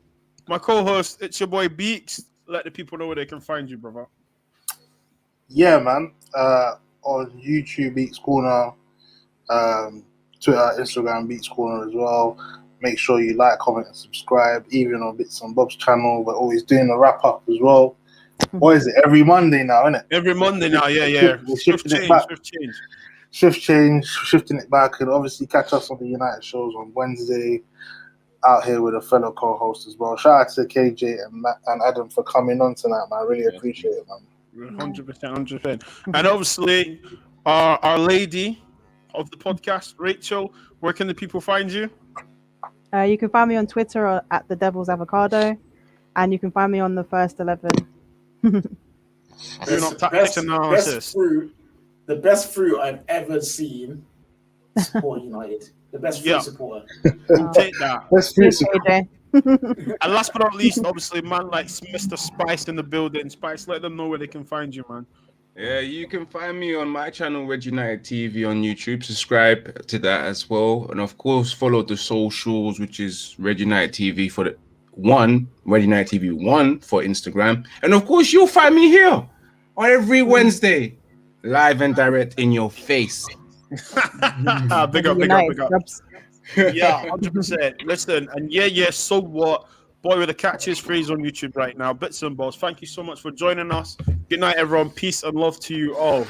My co-host, it's your boy Beeks. Let the people know where they can find you, brother. Yeah, man. on YouTube, Beats Corner, Twitter, Instagram, Beats Corner as well. Make sure you like, comment, and subscribe. Even on Bits and Bob's channel, we're always doing a wrap up as well. What is it? Every Monday now, isn't it? Every Monday now, yeah. We're Shift shifting it back. change. Shift change, shifting it back, and obviously catch us on the United shows on Wednesday. Out here with a fellow co-host as well. Shout out to KJ and Adam for coming on tonight, man. I really appreciate it, man. 100%. And obviously, our lady of the podcast, Rachel, where can the people find you? You can find me on Twitter at the Devil's Avocado, and you can find me on the First 11. The best fruit I've ever seen. Support United. The best fruit supporter. Take that. Best fruit supporter. And last but not least, obviously, man, like Mr. Spice in the building. Spice, let them know where they can find you, man. Yeah, you can find me on my channel, Red United TV on YouTube. Subscribe to that as well. And of course, follow the socials, which is Red United TV for the Red United TV 1 for Instagram. And of course, you'll find me here on every Wednesday, live and direct in your face. Big up. Yeah, 100%. Listen, and so what? Boy with a catches phrase on YouTube right now. Bits and balls. Thank you so much for joining us. Good night, everyone. Peace and love to you all.